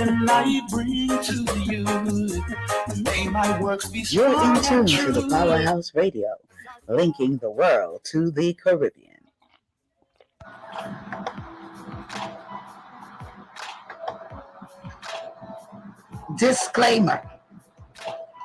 and light bring to you. May my works be You're in strong tune and to the true. Powerhouse Radio, linking the world to the Caribbean. Disclaimer.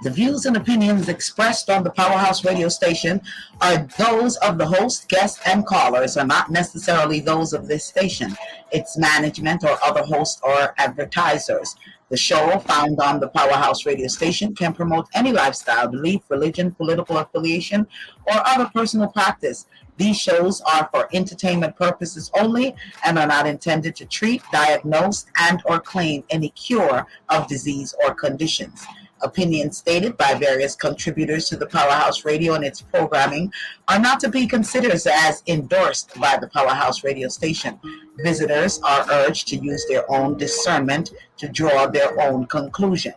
The views and opinions expressed on the Powerhouse radio station are those of the host, guests, and callers, are not necessarily those of this station, its management, or other hosts or advertisers. The show, found on the Powerhouse radio station, can promote any lifestyle, belief, religion, political affiliation, or other personal practice. These shows are for entertainment purposes only and are not intended to treat, diagnose, and or claim any cure of disease or conditions. Opinions stated by various contributors to the Powerhouse Radio and its programming are not to be considered as endorsed by the Powerhouse Radio station. Visitors are urged to use their own discernment to draw their own conclusion.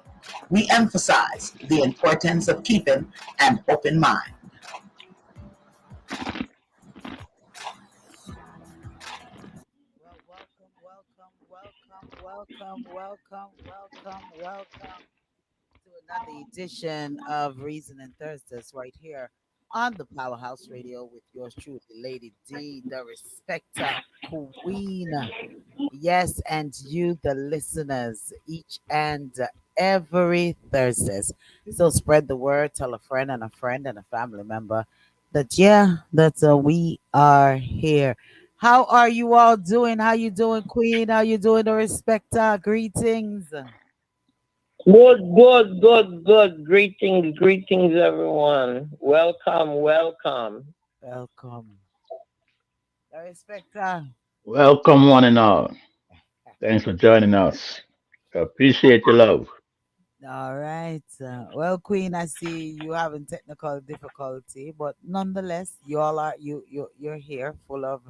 We emphasize the importance of keeping an open mind. Welcome to another edition of Reason and Thursdays right here on the Powerhouse Radio with yours truly, Lady D, the Respecta Queen. Yes, and you, the listeners, each and every Thursdays. So spread the word, tell a friend and a friend and a family member that we are here. How are you all doing? How you doing, Queen? How you doing, the Respecta? Greetings. Good. Greetings, everyone. Welcome. Welcome. The Respecta. Welcome, one and all. Thanks for joining us. Appreciate your love. All right. Well, Queen, I see you having technical difficulty, but nonetheless, you all are you're here, full of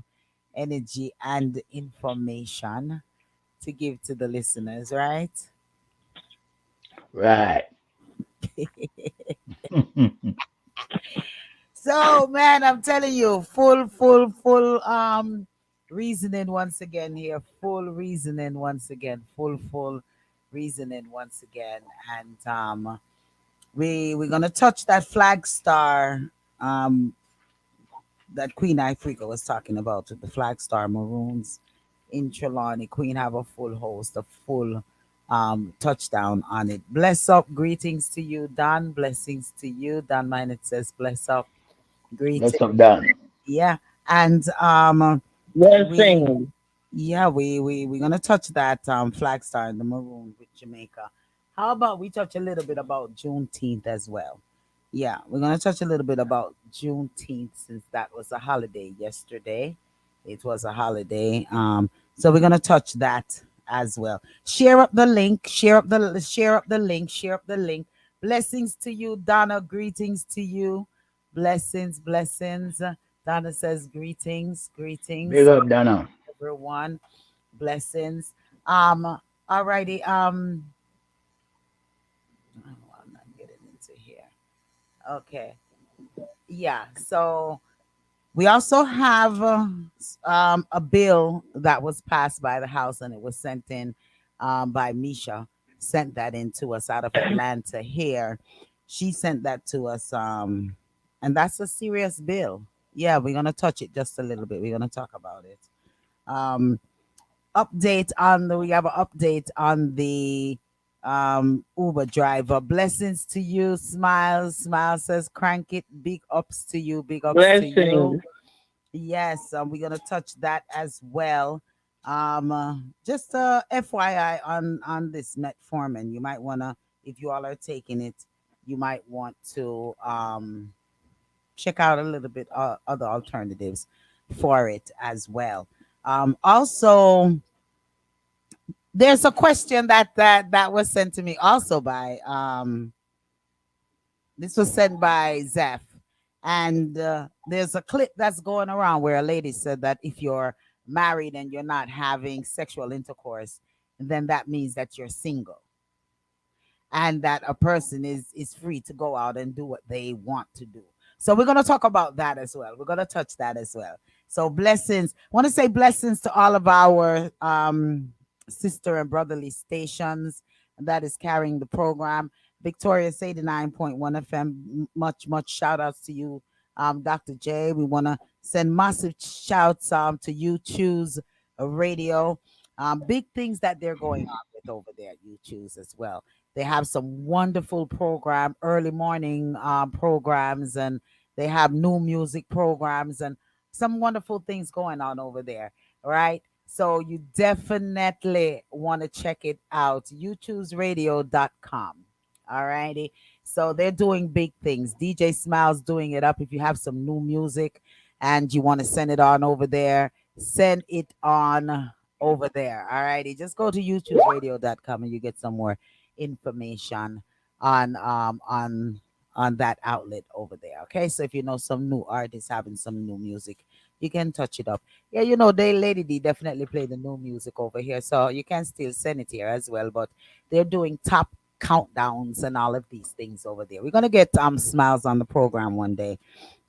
energy and information to give to the listeners, right? Right. So, man, I'm telling you, full reasoning once again here, full reasoning once again, full reasoning once again, and we're gonna touch that flag star that Queen Ifrica was talking about with the Flag Star Maroons in Trelawney. Queen have a full host, a full touchdown on it. Bless up, greetings to you, Don. Blessings to you. Don Minot says, bless up, Let's greetings. have done. Yeah. And we Blessings. we're gonna touch that flag star in the maroon with Jamaica. How about we touch a little bit about Juneteenth as well? Yeah, we're gonna touch a little bit about Juneteenth since that was a holiday yesterday. It was a holiday. So we're gonna touch that as well. Share up the link, share up the link. Blessings to you, Donna. Greetings to you. Blessings. Donna says Big greetings, up, Donna. everyone. Blessings. Alrighty. Oh, I'm not getting into here. Okay. Yeah. So we also have a bill that was passed by the House and it was sent in by Misha. Sent that in to us out of Atlanta here. She sent that to us, and that's a serious bill. Yeah, we're gonna touch it just a little bit. We're gonna talk about it. Um, we have an update on the Uber driver. Blessings to you, Smile says crank it. Big ups to you, big ups to you. Blessings. Yes, we're gonna touch that as well. Just FYI on this metformin, you might wanna, if you all are taking it, you might want to check out a little bit other alternatives for it as well. Also, there's a question that was sent to me also by this was sent by Zeph, and there's a clip that's going around where a lady said that if you're married and you're not having sexual intercourse, then that means that you're single, and that a person is free to go out and do what they want to do. So we're going to talk about that as well. We're going to touch that as well. So blessings. I want to say blessings to all of our sister and brotherly stations that is carrying the program. Victorious 89.1 FM. Much shout outs to you, Dr. J. We want to send massive shouts to you choose a radio. Big things that they're going on with over there at you choose as well. They have some wonderful program, early morning programs, and they have new music programs and some wonderful things going on over there. Right. So you definitely want to check it out. YouTubesradio.com. All righty. So they're doing big things. DJ Smiles doing it up. If you have some new music and you want to send it on over there, send it on over there. All righty. Just go to YouTubesradio.com and you get some more information on on that outlet over there. Okay. So if you know some new artists having some new music, you can touch it up. Yeah, they Lady D definitely play the new music over here, so you can still send it here as well. But they're doing top countdowns and all of these things over there. We're gonna get Smiles on the program one day,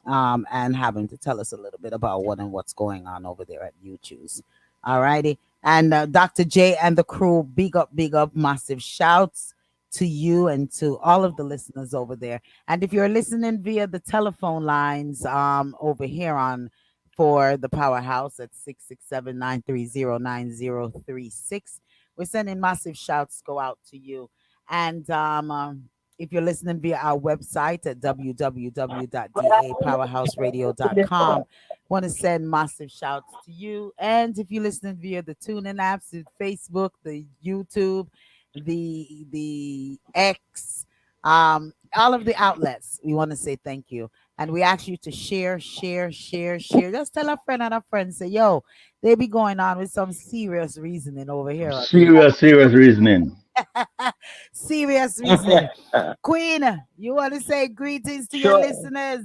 and have him to tell us a little bit about what and what's going on over there at YouTube's. All righty, and Dr. J and the crew, big up, massive shouts to you and to all of the listeners over there. And if you're listening via the telephone lines over here on for the powerhouse at 667-930-9036. We're sending massive shouts go out to you. And if you're listening via our website at www.dapowerhouseradio.com, want to send massive shouts to you. And if you're listening via the tuning apps, the Facebook, the YouTube, the X, all of the outlets, we want to say thank you. And we ask you to share. Just tell a friend and a friend, say, yo, they be going on with some serious reasoning over here. Serious reasoning. Serious reasoning. Queen, you want to say greetings to your Sure. listeners?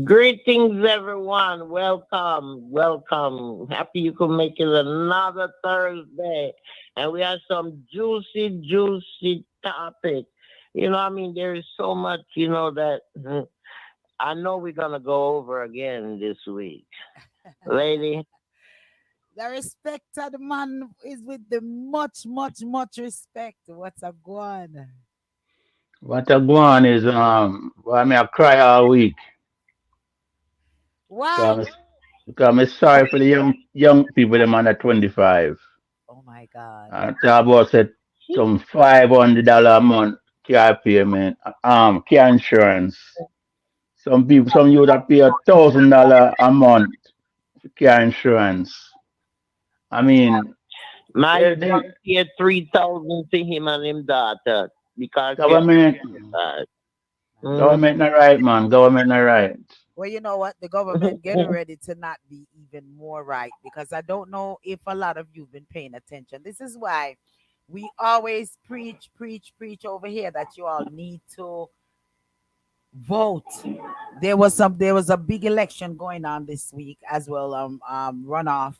Greetings, everyone. Welcome. Happy you could make it another Thursday. And we have some juicy topic. There is so much, that I know we're going to go over again this week. Lady? The respect of the man is with the much respect. What's up, go on? What I go on is well, I cry all week. Why? Because I'm sorry for the young people them under 25. Oh my God. I talk about said some $500 a month car payment, car insurance. Some you that pay $1,000 a month for car insurance. I mean, My they, son they, paid 3,000 to him and him daughter because government mm, government not right, man. Government not right. Well, you know what? The government getting ready to not be even more right, because I don't know if a lot of you've been paying attention. This is why we always preach over here that you all need to vote. There was a big election going on this week as well, runoff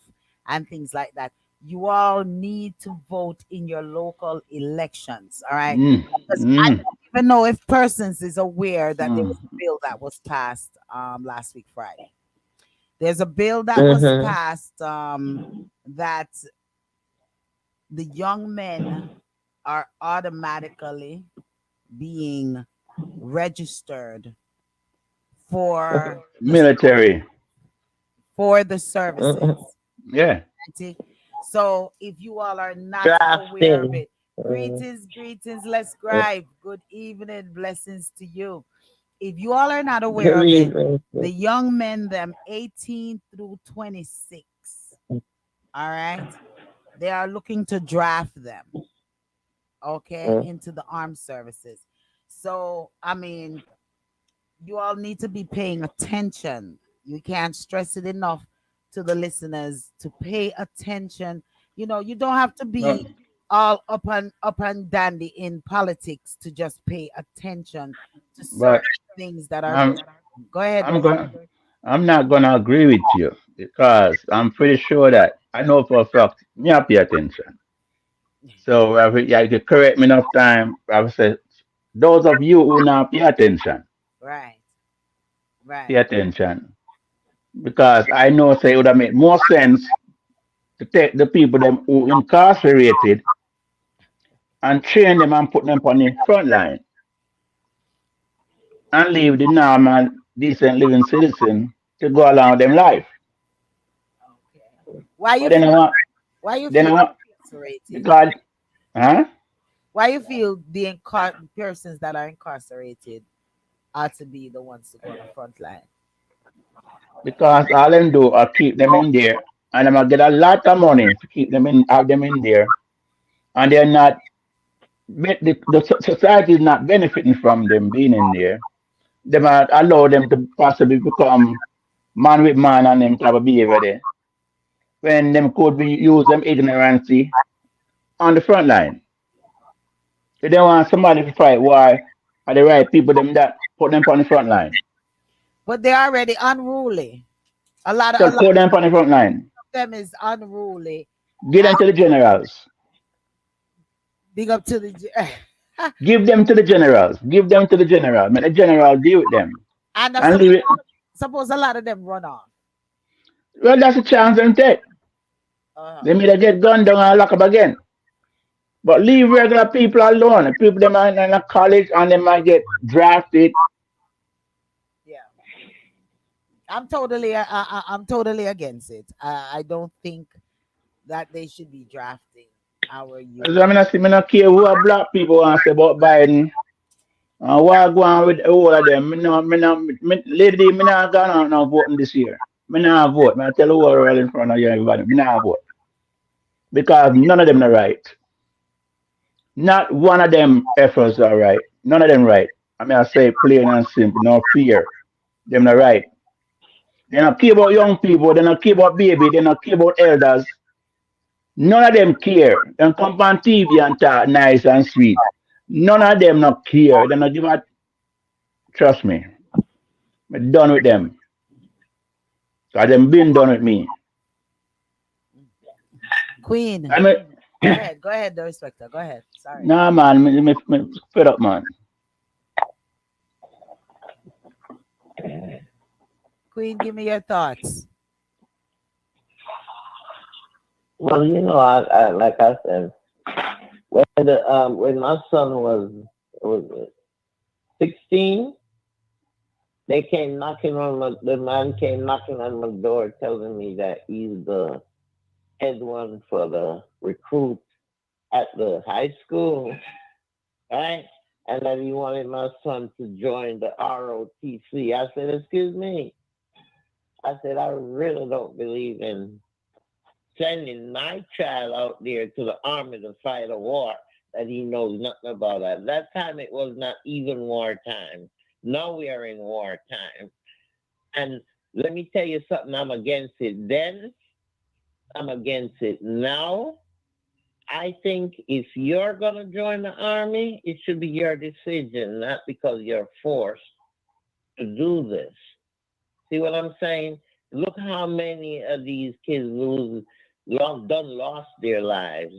and things like that. You all need to vote in your local elections, all right? Mm, Because I mm, don't even know if persons is aware that there mm. was a bill that was passed last week Friday. There's a bill that was mhm. passed that the young men are automatically being registered for the Military. for the services. Mhm. Yeah. See? So if you all are not aware of Drafting. it, greetings, let's gripe. Good evening, blessings to you. If you all are not aware of it, Believe the me. young men, them 18 through 26, all right, they are looking to draft them, okay, Mm. into the armed services. So, I mean, you all need to be paying attention. You can't stress it enough to the listeners to pay attention. You don't have to No, be all up and dandy in politics to just pay attention to certain but things that are I'm going. Go ahead, I'm brother. going I'm not gonna agree with you because I'm pretty sure that I know for a fact me I pay attention. So yeah, if you correct me enough time, I would say those of you who not Right, pay right. attention. Because I know say it would have made more sense to take the people them who incarcerated and train them and put them on the front line and leave the normal, decent living citizen to go along with them life. Okay. Why you But then feel I want, why you then I feel want, incarcerated? because, huh? Why you feel the persons that are incarcerated are to be the ones to go on the front line? Because all them do are keep them in there, and I'm gonna get a lot of money to keep them in, have them in there, and they're not. The society is not benefiting from them being in there. They might allow them to possibly become man with man and them type of behavior there. When them could be use them ignorancy on the front line. If they want somebody to fight, why are the right people them that put them on the front line? But they're already unruly. A So lot put them on the front line. of them is unruly. Give them to the generals. Big up to the Give them to the generals. Give them to the general. Make the general deal with them. and And leave it. suppose a lot of them run off. Well, that's a chance them take. Uh-huh. They may get gunned down and lock up again. But leave regular people alone. People them are in a college and they might get drafted. Yeah. I'm totally against it. I don't think that they should be drafting our youth. So I not care who are black people want to say about Biden. What I go on with all of them. Lady, me not gonna no voting this year. Me not vote. I tell the world in front of you everybody. Me not vote. Because none of them are right. Not one of them efforts are right. None of them right. I mean I say plain and simple, no fear. Them not right. They not care about young people, they not care about baby, they not care about elders. None of them care. Them come on TV and talk nice and sweet. None of them not care. They not give a trust me. I'm done with them. Cause them been done with me. Queen. I mean, Go ahead, the respecter. Go ahead. Sorry. nah man, me fed up man. Queen, give me your thoughts. Well, I like I said, when my son was 16, the man came knocking on my door telling me that he's the head one for the recruit at the high school, right? And that he wanted my son to join the ROTC. I said, excuse me. I said, I really don't believe in sending my child out there to the army to fight a war that he knows nothing about. At that time, it was not even wartime. Now we are in wartime. And let me tell you something, I'm against it then. I'm against it now. I think if you're going to join the army, it should be your decision, not because you're forced to do this. See what I'm saying? Look how many of these kids lost their lives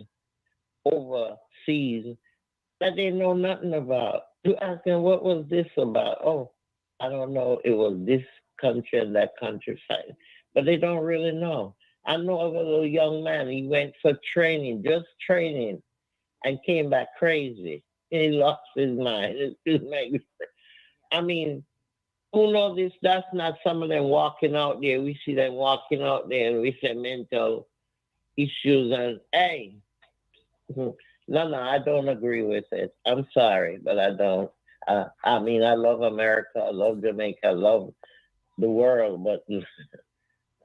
overseas that they know nothing about. You ask them, what was this about? Oh, I don't know. It was this country and that country fighting. But they don't really know. I know of a little young man. He went for training, just training, and came back crazy. He lost his mind. It just makes, I mean, who knows this? That's not some of them walking out there. We see them walking out there and we say mental issues. And hey, no, I don't agree with it. I'm sorry, but I don't. I mean, I love America. I love Jamaica. I love the world, but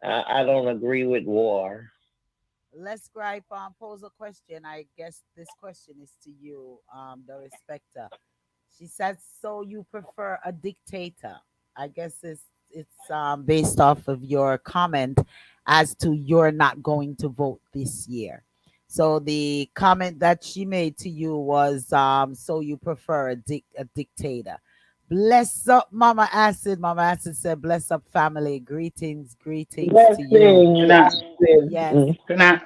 I don't agree with war. Let's gripe pose a question. I guess this question is to you, the respecter. She says, so you prefer a dictator? I guess it's based off of your comment as to you're not going to vote this year. So the comment that she made to you was, so you prefer a dictator. Bless up, Mama Acid. Mama Acid said, bless up, family. Greetings to you. Can I Yes,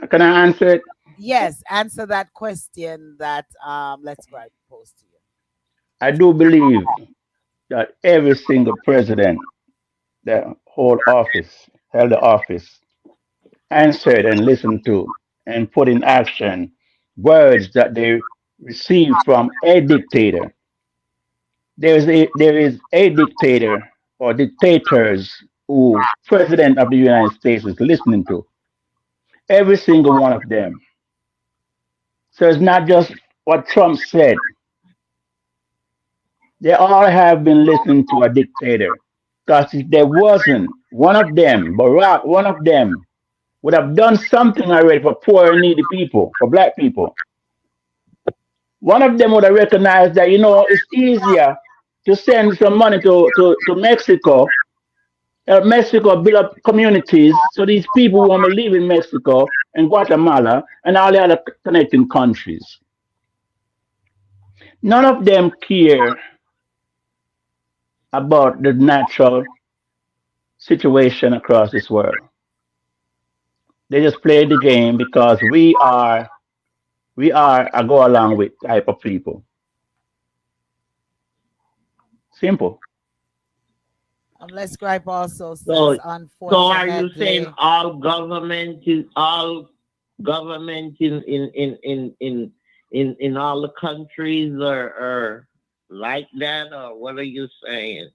can I answer it? yes. Answer that question that Let's Gripe posed to you. I do believe that every single president that held the office answered and listened to and put in action words that they received from a dictator. There is a dictator or dictators who President of the United States is listening to. Every single one of them. So it's not just what Trump said. They all have been listening to a dictator. Because if there wasn't one of them, Barack, one of them, would have done something already for poor and needy people, for black people. One of them would have recognized that, it's easier to send some money to Mexico, help Mexico build up communities so these people want to live in Mexico and Guatemala and all the other connecting countries. None of them care about the natural situation across this world. They just play the game because we are a go along with type of people. Simple. Les Gripe also says, So, so are you saying unfortunately, all government in all the countries are like that, or what are you saying?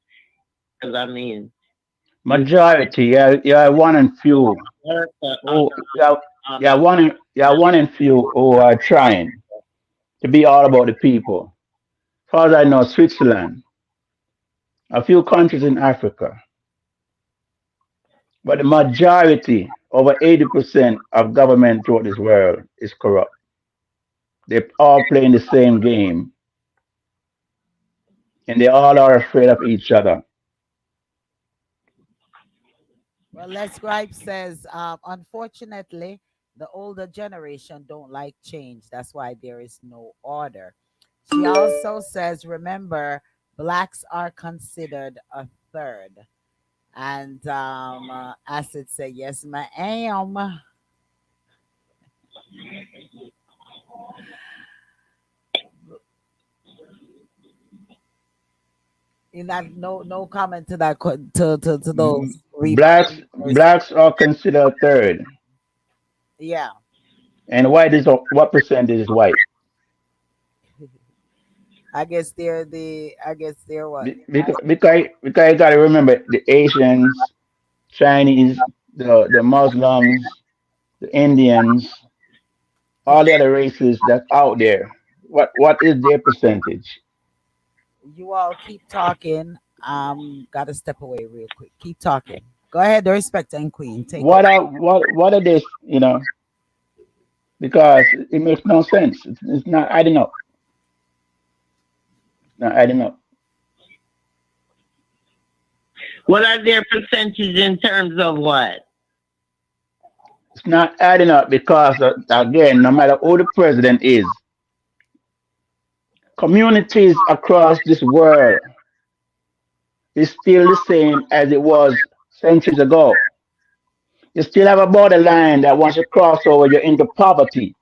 Because I mean, you Majority, yeah, one and few. America, Who, yeah, on yeah, one and few who are trying to be all about the people. As far as I know, Switzerland, a few countries in Africa, but the majority, over 80% of government throughout this world is corrupt. They're all playing the same game, and they all are afraid of each other. well, Les Gripe says, unfortunately, the older generation don't like change. That's why there is no order. She also says, remember, blacks are considered a third. And Acid said, yes, ma'am. In that, no comment to that to those Blacks, repoints. blacks are considered third, Yeah, and white is what percentage is white? I guess they're what? Because you got to remember the Asians, Chinese, the Muslims, the Indians, all the other races that's out there. What is their percentage? You all keep talking. Gotta step away real quick. Keep talking. Go ahead, the respect and queen. Take over. What are they? Because it makes no sense. It's not adding up. Not adding up. what are their percentages in terms of what? It's not adding up because again, no matter who the president is, communities across this world is still the same as it was centuries ago. You still have a borderline that once you cross over, you're into poverty.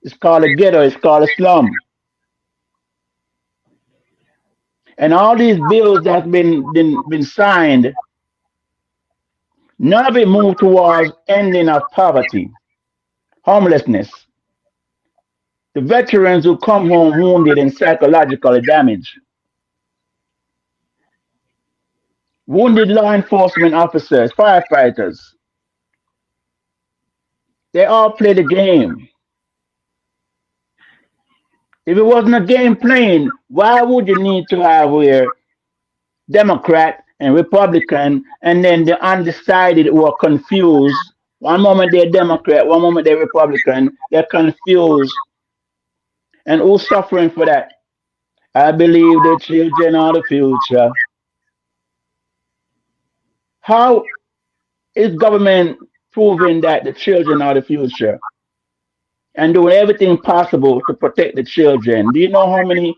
It's called a ghetto. It's called a slum. And all these bills that's been signed, none of it moved towards ending of poverty, homelessness, the veterans who come home wounded and psychologically damaged, wounded law enforcement officers, firefighters. They all play the game. If it wasn't a game playing, why would you need to have where Democrat and Republican and then the undecided who are confused? One moment they're Democrat, one moment they're Republican, they're confused. And who's suffering for that? I believe the children are the future. How is government proving that the children are the future and doing everything possible to protect the children? Do you know how many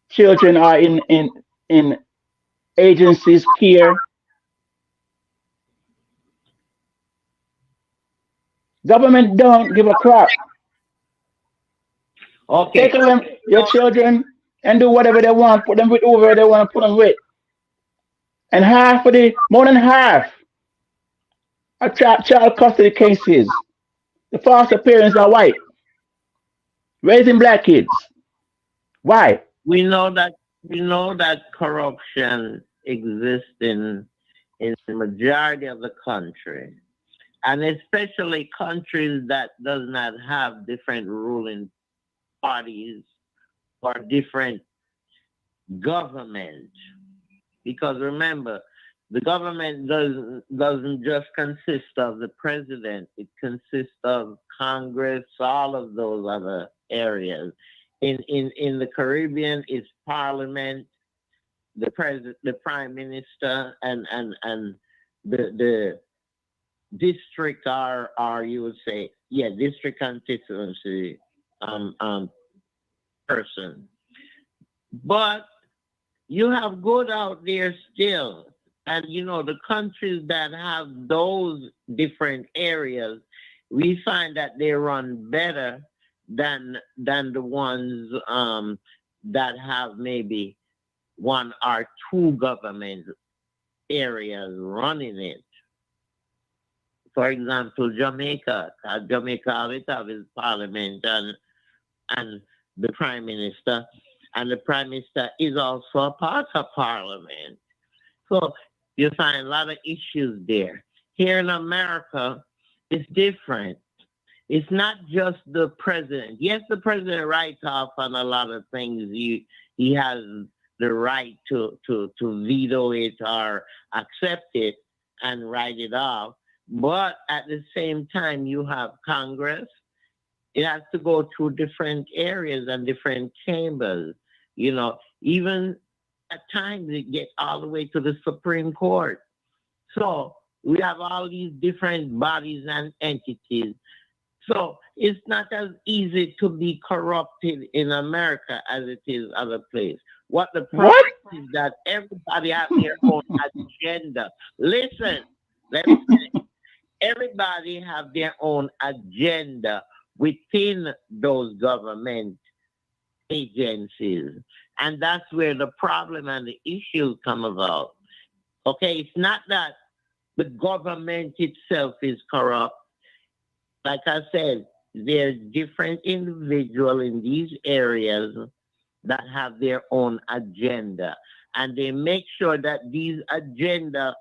children are in agencies care? Government don't give a crap. Take Okay. away your children and do whatever they want, put them with whoever they want to put them with. And more than half Child custody cases. The foster parents are white, raising black kids. Why? We know that corruption exists in the majority of the country, and especially countries that does not have different ruling parties or different government. Because remember, the government doesn't just consist of the president. It consists of Congress, all of those other areas. In the Caribbean, it's Parliament, the Prime Minister, and the district are you would say, yeah, district constituency um um person. But you have good out there still. And the countries that have those different areas, we find that they run better than the ones that have maybe one or two government areas running it. For example, Jamaica. Jamaica always have its parliament and the prime minister. And the prime minister is also a part of parliament. So you find a lot of issues there. Here in America, it's different. It's not just the president. Yes, the president writes off on a lot of things. He has the right to veto it or accept it and write it off. But at the same time, you have Congress. It has to go through different areas and different chambers. Even at times it gets all the way to the Supreme Court. So we have all these different bodies and entities. So it's not as easy to be corrupted in America as it is other places. What the problem What? is that everybody has their own agenda. Listen, let me finish. Everybody have their own agenda within those government agencies. And that's where the problem and the issues come about. Okay, it's not that the government itself is corrupt. Like I said, there's different individuals in these areas that have their own agenda. And they make sure that these agenda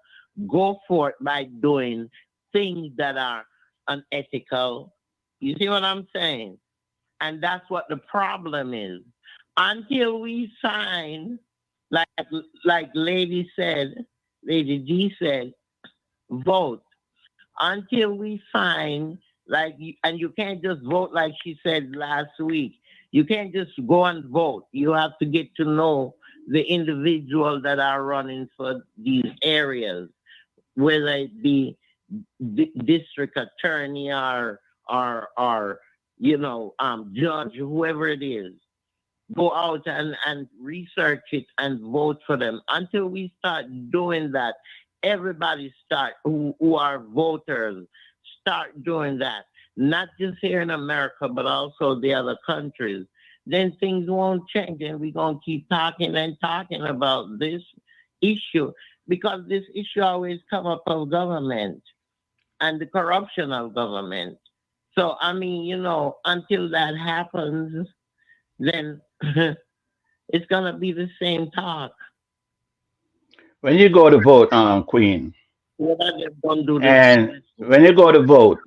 go forth by doing things that are unethical. You see what I'm saying? And that's what the problem is. Until we sign, like Lady said, Lady G said, vote. Until we sign, and you can't just vote like she said last week. You can't just go and vote. You have to get to know the individuals that are running for these areas, whether it be district attorney or judge, whoever it is. Go out and research it and vote for them. Until we start doing that, everybody start who are voters start doing that. Not just here in America, but also the other countries. Then things won't change, and we're gonna keep talking and talking about this issue because this issue always come up of government and the corruption of government. So I mean, until that happens, then it's gonna be the same talk. When you go to vote, Queen, What are they gonna do this? and when you go to vote,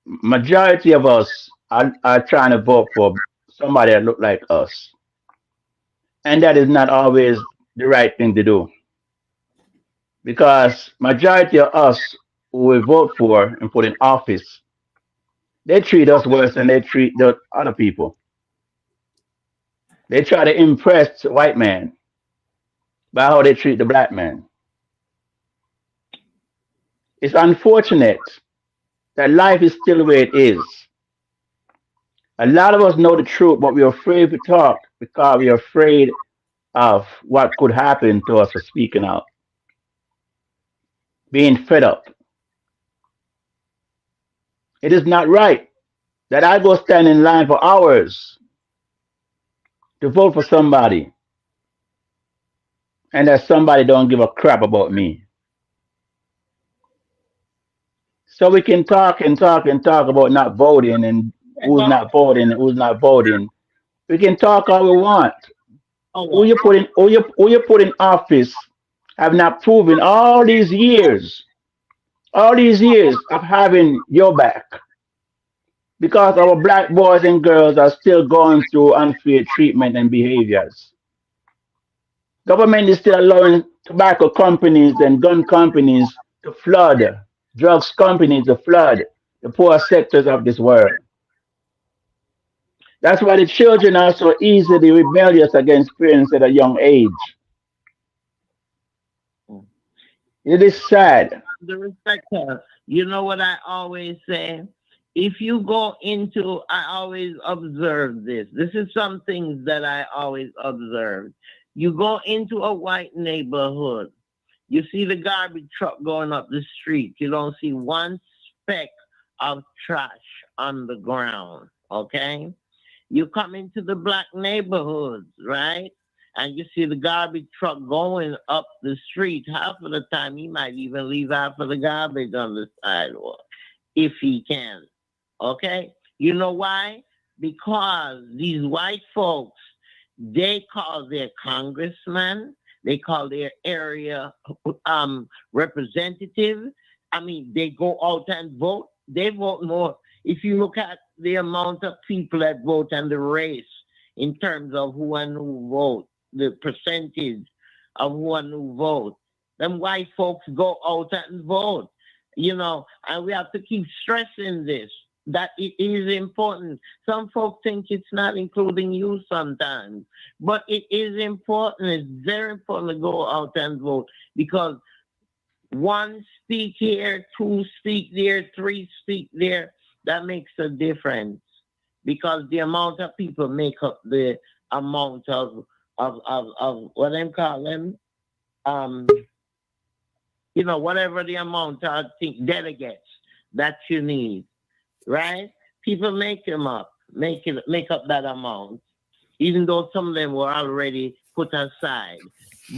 majority of us are trying to vote for somebody that look like us, and that is not always the right thing to do because majority of us who we vote for and put in office, they treat us worse than they treat the other people. They try to impress white man by how they treat the black man. It's unfortunate that life is still the way it is. A lot of us know the truth, but we're afraid to talk because we're afraid of what could happen to us for speaking out, being fed up. It is not right that I go stand in line for hours to vote for somebody and that somebody don't give a crap about me. So we can talk and talk and talk about not voting and who's not voting and who's not voting. We can talk all we want. Who you put in office have not proven all these years of having your back because our black boys and girls are still going through unfair treatment and behaviors. Government is still allowing tobacco companies and gun companies to flood, drugs companies to flood the poor sectors of this world. That's why the children are so easily rebellious against parents at a young age. It is sad. The respecter. You know what I always say? If you go into, I always observe this. This is some things that I always observe. You go into a white neighborhood, you see the garbage truck going up the street. You don't see one speck of trash on the ground. Okay? You come into the black neighborhoods, right? And you see the garbage truck going up the street. Half of the time, he might even leave half of the garbage on the sidewalk if he can. Okay? You know why? Because these white folks, they call their congressman, they call their area representative. I mean, they go out and vote. They vote more. If you look at the amount of people that vote and the race in terms of who and who vote, the percentage of who and who vote, then white folks go out and vote, and we have to keep stressing this, that it is important. Some folks think it's not, including you sometimes, but it is important. It's very important to go out and vote because one speak here, two speak there, three speak there. That makes a difference because the amount of people make up the amount of what them call them, whatever the amount of delegates that you need, right? People make them up, make up that amount, even though some of them were already put aside.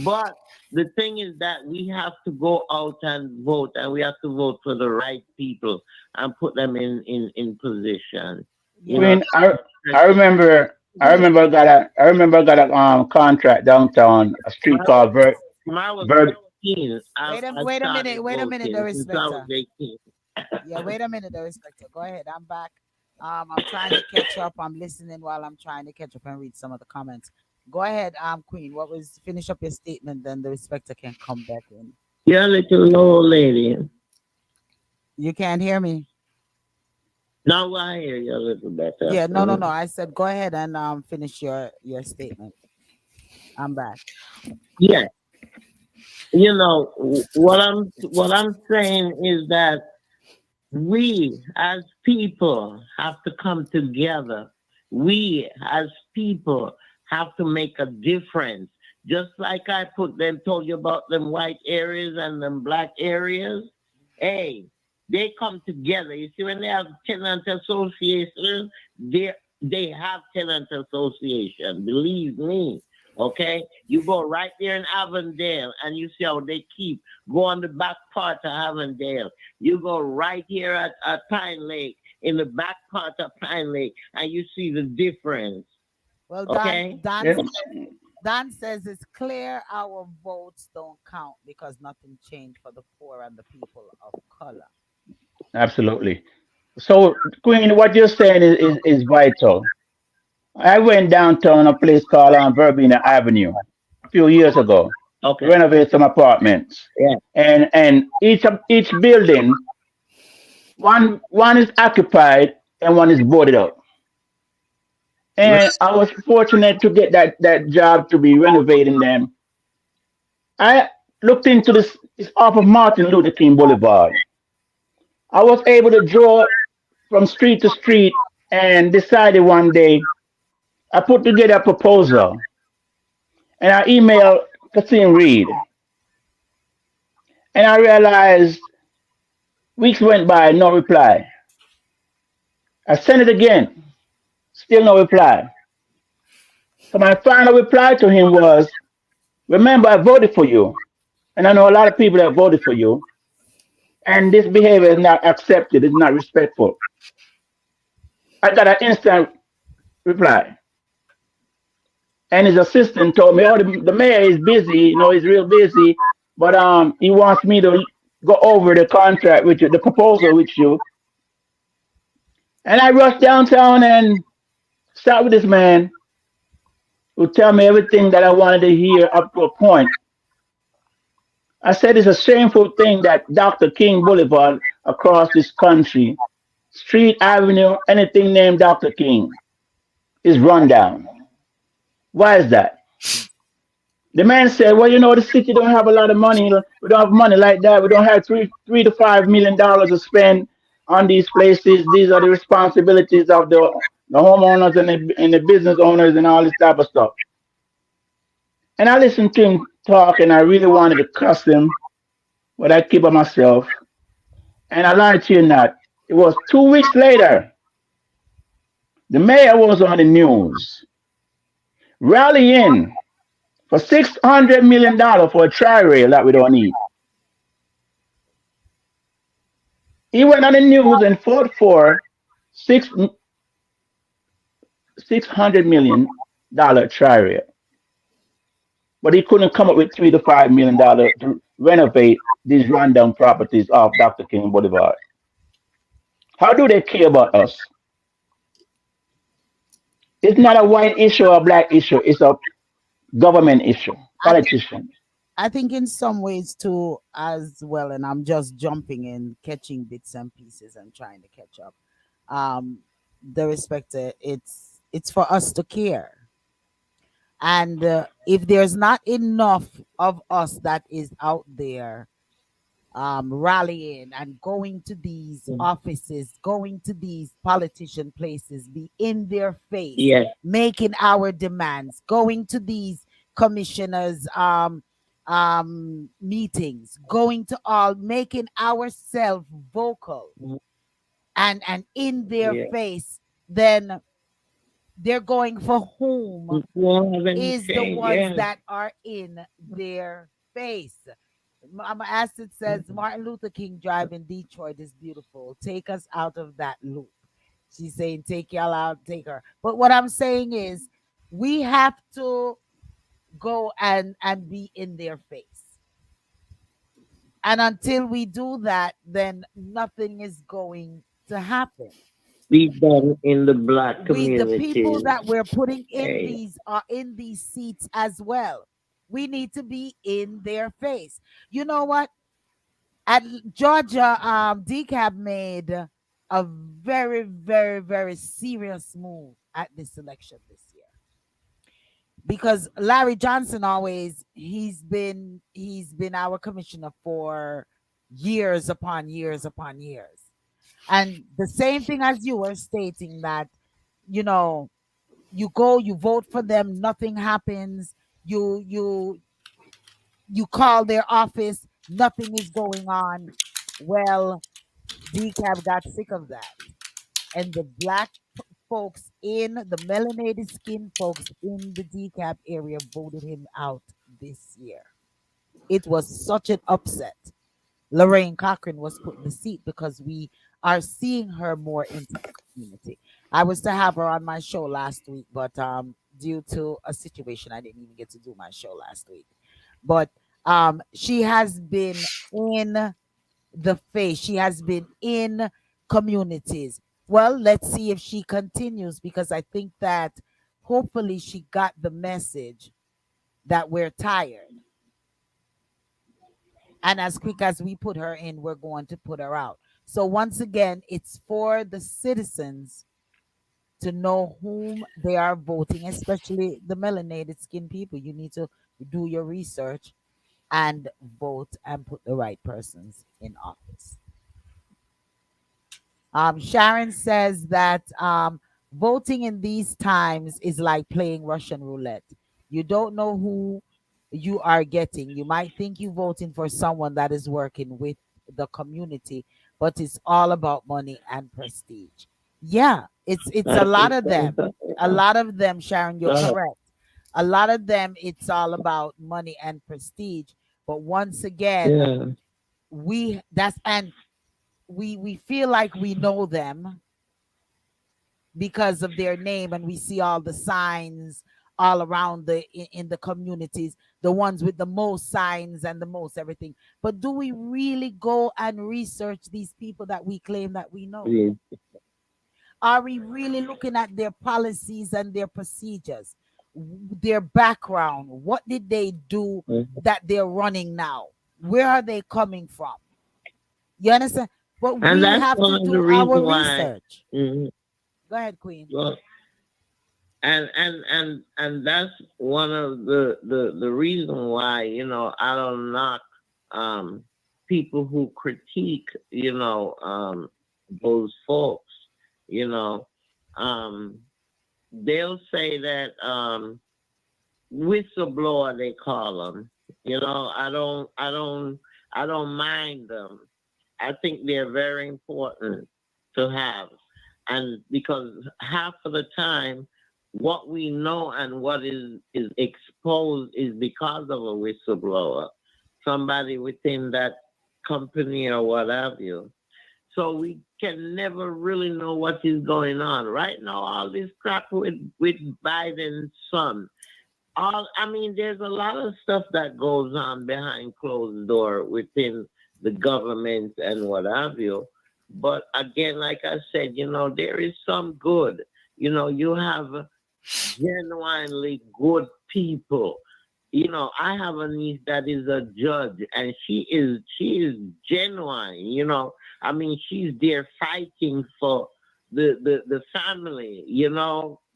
But the thing is that we have to go out and vote, and we have to vote for the right people and put them in position. I mean, I remember I got a contract downtown, a street called When I was Ver 18, I Wait a started minute, the voting since I was respecter. 18. Yeah, wait a minute, the respecter. Go ahead. I'm back. I'm trying to catch up. I'm listening while I'm trying to catch up and read some of the comments. Go ahead, Queen. What was finish up your statement, then the respecter can come back in. You're a little low, lady. You can't hear me? Now I hear you a little better. Yeah, no. I said go ahead and finish your statement. I'm back. Yeah, what I'm saying is that we as people have to come together. We as people have to make a difference. Just like I told you about them white areas and them black areas. Hey, they come together. You see, when they have tenant associations, they have tenant association. Believe me. Okay, you go right there in Avondale, and you see how they keep go on the back part of Avondale. You go right here at Pine Lake, in the back part of Pine Lake, and you see the difference. Well, Okay. Dan says it's clear our votes don't count because nothing changed for the poor and the people of color. absolutely. So, Queen, what you're saying is vital. I went downtown a place called Verbena Avenue a few years ago to Okay. renovate some apartments, Yeah. and each building, one is occupied and one is boarded up. And I was fortunate to get that job to be renovating them. I looked into this. It's off of Martin Luther King Boulevard. I was able to draw from street to street and decided one day I put together a proposal and I emailed Kasim Reed, and I realized weeks went by, no reply. I sent it again, still no reply. So my final reply to him was, remember, I voted for you, and I know a lot of people that voted for you. And this behavior is not accepted, it's not respectful. I got an instant reply. And his assistant told me, oh, the mayor is busy, he's real busy, but he wants me to go over the contract with you, the proposal with you. And I rushed downtown and sat with this man who tell me everything that I wanted to hear up to a point. I said it's a shameful thing that Dr. King Boulevard across this country, Street Avenue, anything named Dr. King, is run down. Why is that? The man said, well, the city don't have a lot of money. We don't have money like that. We don't have $3 to $5 million to spend on these places. These are the responsibilities of the homeowners and the business owners and all this type of stuff. And I listened to him talk and I really wanted to cuss him, but I keep it myself. And I lied to you not. It was 2 weeks later, the mayor was on the news rallying for $600 million for a tri-rail that we don't need. He went on the news and fought for six $600 million tri-rail, but he couldn't come up with $3 to $5 million to renovate these rundown properties off Dr. King Boulevard. How do they care about us? It's not a white issue or a black issue. It's a government issue. I think Politicians. I think in some ways too as well, and I'm just jumping in, catching bits and pieces and trying to catch up. Um, the respect it's for us to care, and if there's not enough of us that is out there rallying and going to these offices, going to these politician places, be in their face, Yes. making our demands, going to these commissioners' meetings, going to all, making ourselves vocal and in their Yeah. face, then they're going for whom It won't have any is the change. ones Yeah. that are in their face. Acid says Martin Luther King Drive in Detroit is beautiful. Take us out of that loop. She's saying, take y'all out, take her. But what I'm saying is, we have to go and be in their face. And until we do that, then nothing is going to happen. Be done in the black The people community. that we're putting in Hey. these are in these seats as well. We need to be in their face. You know what? At Georgia, DCAB made a very, very, very serious move at this election this year, because Larry Johnson always he's been our commissioner for years upon years upon years, and the same thing as you were stating, that you know you go, you vote for them, nothing happens. You call their office, nothing is going on. Well, DCAB got sick of that, and the black folks in the melanated skin folks in the DCAB area voted him out this year. It was such an upset. Lorraine Cochran was put in the seat because we are seeing her more into the community. I was to have her on my show last week, but due to a situation, I didn't even get to do my show last week. But she has been in the face. She has been in communities. Well, let's see if she continues, because I think that hopefully she got the message that we're tired. And as quick as we put her in, we're going to put her out. So once again, it's for the citizens to know whom they are voting, especially the melanated skin people. You need to do your research and vote and put the right persons in office. Sharon says that voting in these times is like playing Russian roulette. You don't know who you are getting. You might think you're voting for someone that is working with the community, but it's all about money and prestige. Yeah, it's a I lot think of so. them. A lot of them, Sharon, you're Uh, correct. A lot of them, it's all about money and prestige. But once again, yeah. we that's and we feel like we know them because of their name, and we see all the signs all around in the communities, the ones with the most signs and the most everything. But do we really go and research these people that we claim that we know? Yeah. Are we really looking at their policies and their procedures, their background? What did they do Mhm. that they're running now? Where are they coming from? You understand? But And we that's have to one of the do reasons our why. research. Mhm. Go ahead, Queen. Well, and that's one of the reason why, I don't knock um people who critique, those folks, you know um they'll say that whistleblower, they call them. I don't mind them. I think they're very important to have. And because half of the time, what we know and what is exposed is because of a whistleblower, somebody within that company or what have you. So we can never really know what is going on. Right now, all this crap with Biden's son. There's a lot of stuff that goes on behind closed door within the government and what have you. But again, like I said, there is some good. You have genuinely good people. I have a niece that is a judge, and she is genuine. She's there fighting for the family.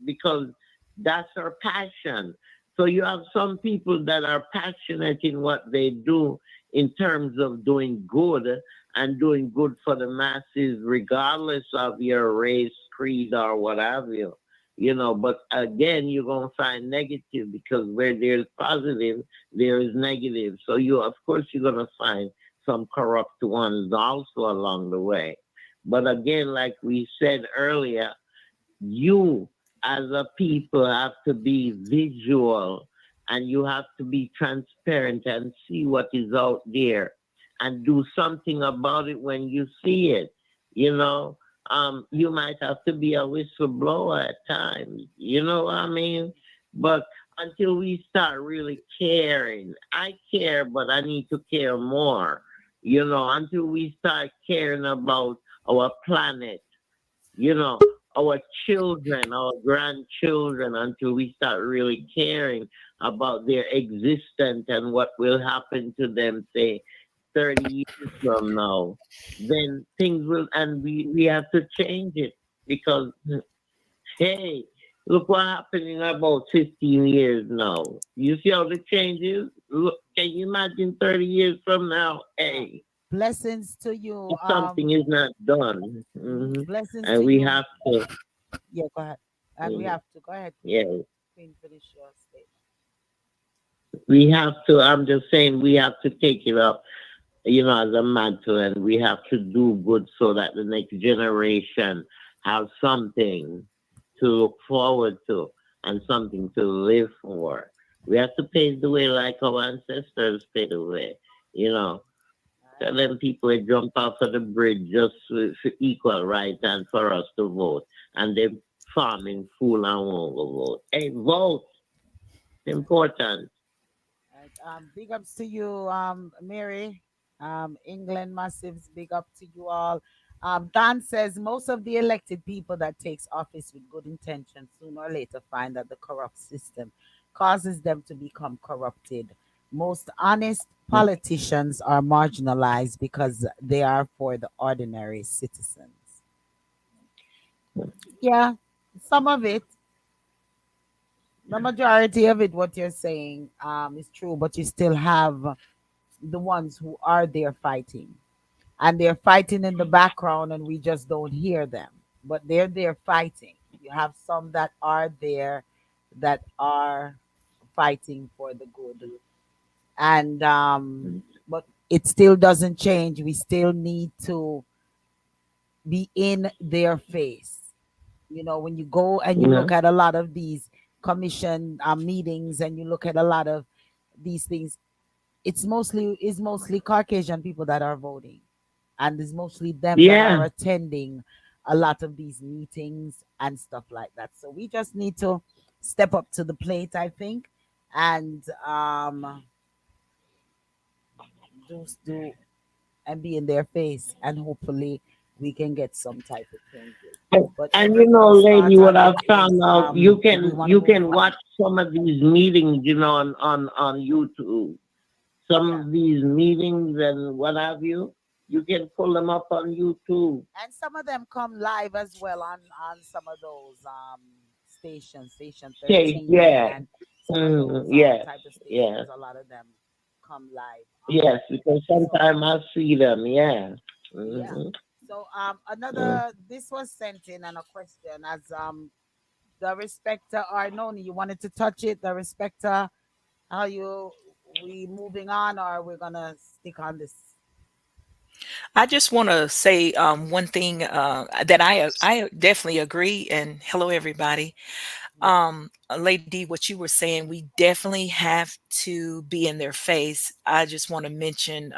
Because that's her passion. So you have some people that are passionate in what they do in terms of doing good and doing good for the masses, regardless of your race, creed, or what have you. But again, you're going to find negative, because where there's positive, there is negative. So of course, you're going to find some corrupt ones also along the way. But again, like we said earlier, you as a people have to be visual, and you have to be transparent and see what is out there and do something about it when you see it. You know, you might have to be a whistleblower at times. You know what I mean? But until we start really caring, I care, but I need to care more. Until we start caring about our planet, you know, our children, our grandchildren, until we start really caring about their existence and what will happen to them, say, 30 years from now, then things will, and we have to change it, because, hey, look what happened in about 15 years now. You see how the change is? Look, can you imagine 30 years from now? Yeah. Hey, Blessings to you. if something is not done, Blessings and to we you. have to. Yeah, go ahead. And we mm, have to go ahead, Queen. Yeah, Queen, finish your statement. we have to. I'm just saying we have to take it up, as a mantle, and we have to do good so that the next generation have something to look forward to and something to live for. We have to pave the way like our ancestors paved the way. You know, All tell right. them people to jump off of the bridge just for equal rights and for us to vote, and they farming fool and won't go vote. Hey, vote. It's important. All right. Big ups to you, Mary. England Massives, big up to you all. Don says most of the elected people that takes office with good intentions sooner or later find that the corrupt system causes them to become corrupted. Most honest politicians are marginalized because they are for the ordinary citizens. Yeah, some of it, the majority of it, what you're saying, is true, but you still have the ones who are there fighting, and they're fighting in the background and we just don't hear them, but they're there fighting. You have some that are there that are fighting for the good, and but it still doesn't change. We still need to be in their face. When you go and you Yeah. look at a lot of these commission meetings, and you look at a lot of these things, it's mostly Caucasian people that are voting, and it's mostly them that Yeah. are attending a lot of these meetings and stuff like that. So we just need to step up to the plate, I think, and do and be in their face, and hopefully we can get some type of changes. But And you know, everything lady, starts what on I it is found out, you we can want to you move can watch fast. some of these meetings, on YouTube. Some Yeah. of these meetings and what have you. You can pull them up on YouTube. And some of them come live as well on some of those stations, station Okay, 13, yeah, and some of those yes, type of yes, stations. A lot of them come live on yes. there. Because So sometimes I see them. Yeah. yeah. Hmm. So Mm. another, this was sent in, and a question as the respecter Arnoni, you wanted to touch it, the respecter, how you, we moving on, or we're gonna stick on this? I just want to say one thing that I definitely agree. And hello, everybody. Yeah. Lady D, what you were saying, we definitely have to be in their face. I just want to mention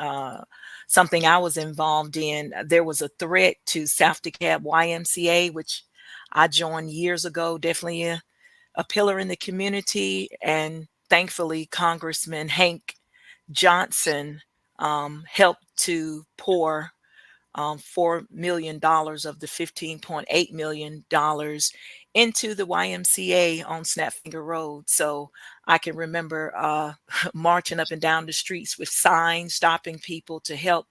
something I was involved in. There was a threat to South DeKalb YMCA, which I joined years ago. Definitely a pillar in the community, and thankfully, Congressman Hank Johnson helped to pour $4 million of the $15.8 million into the YMCA on Snapfinger Road. So I can remember marching up and down the streets with signs, stopping people to help,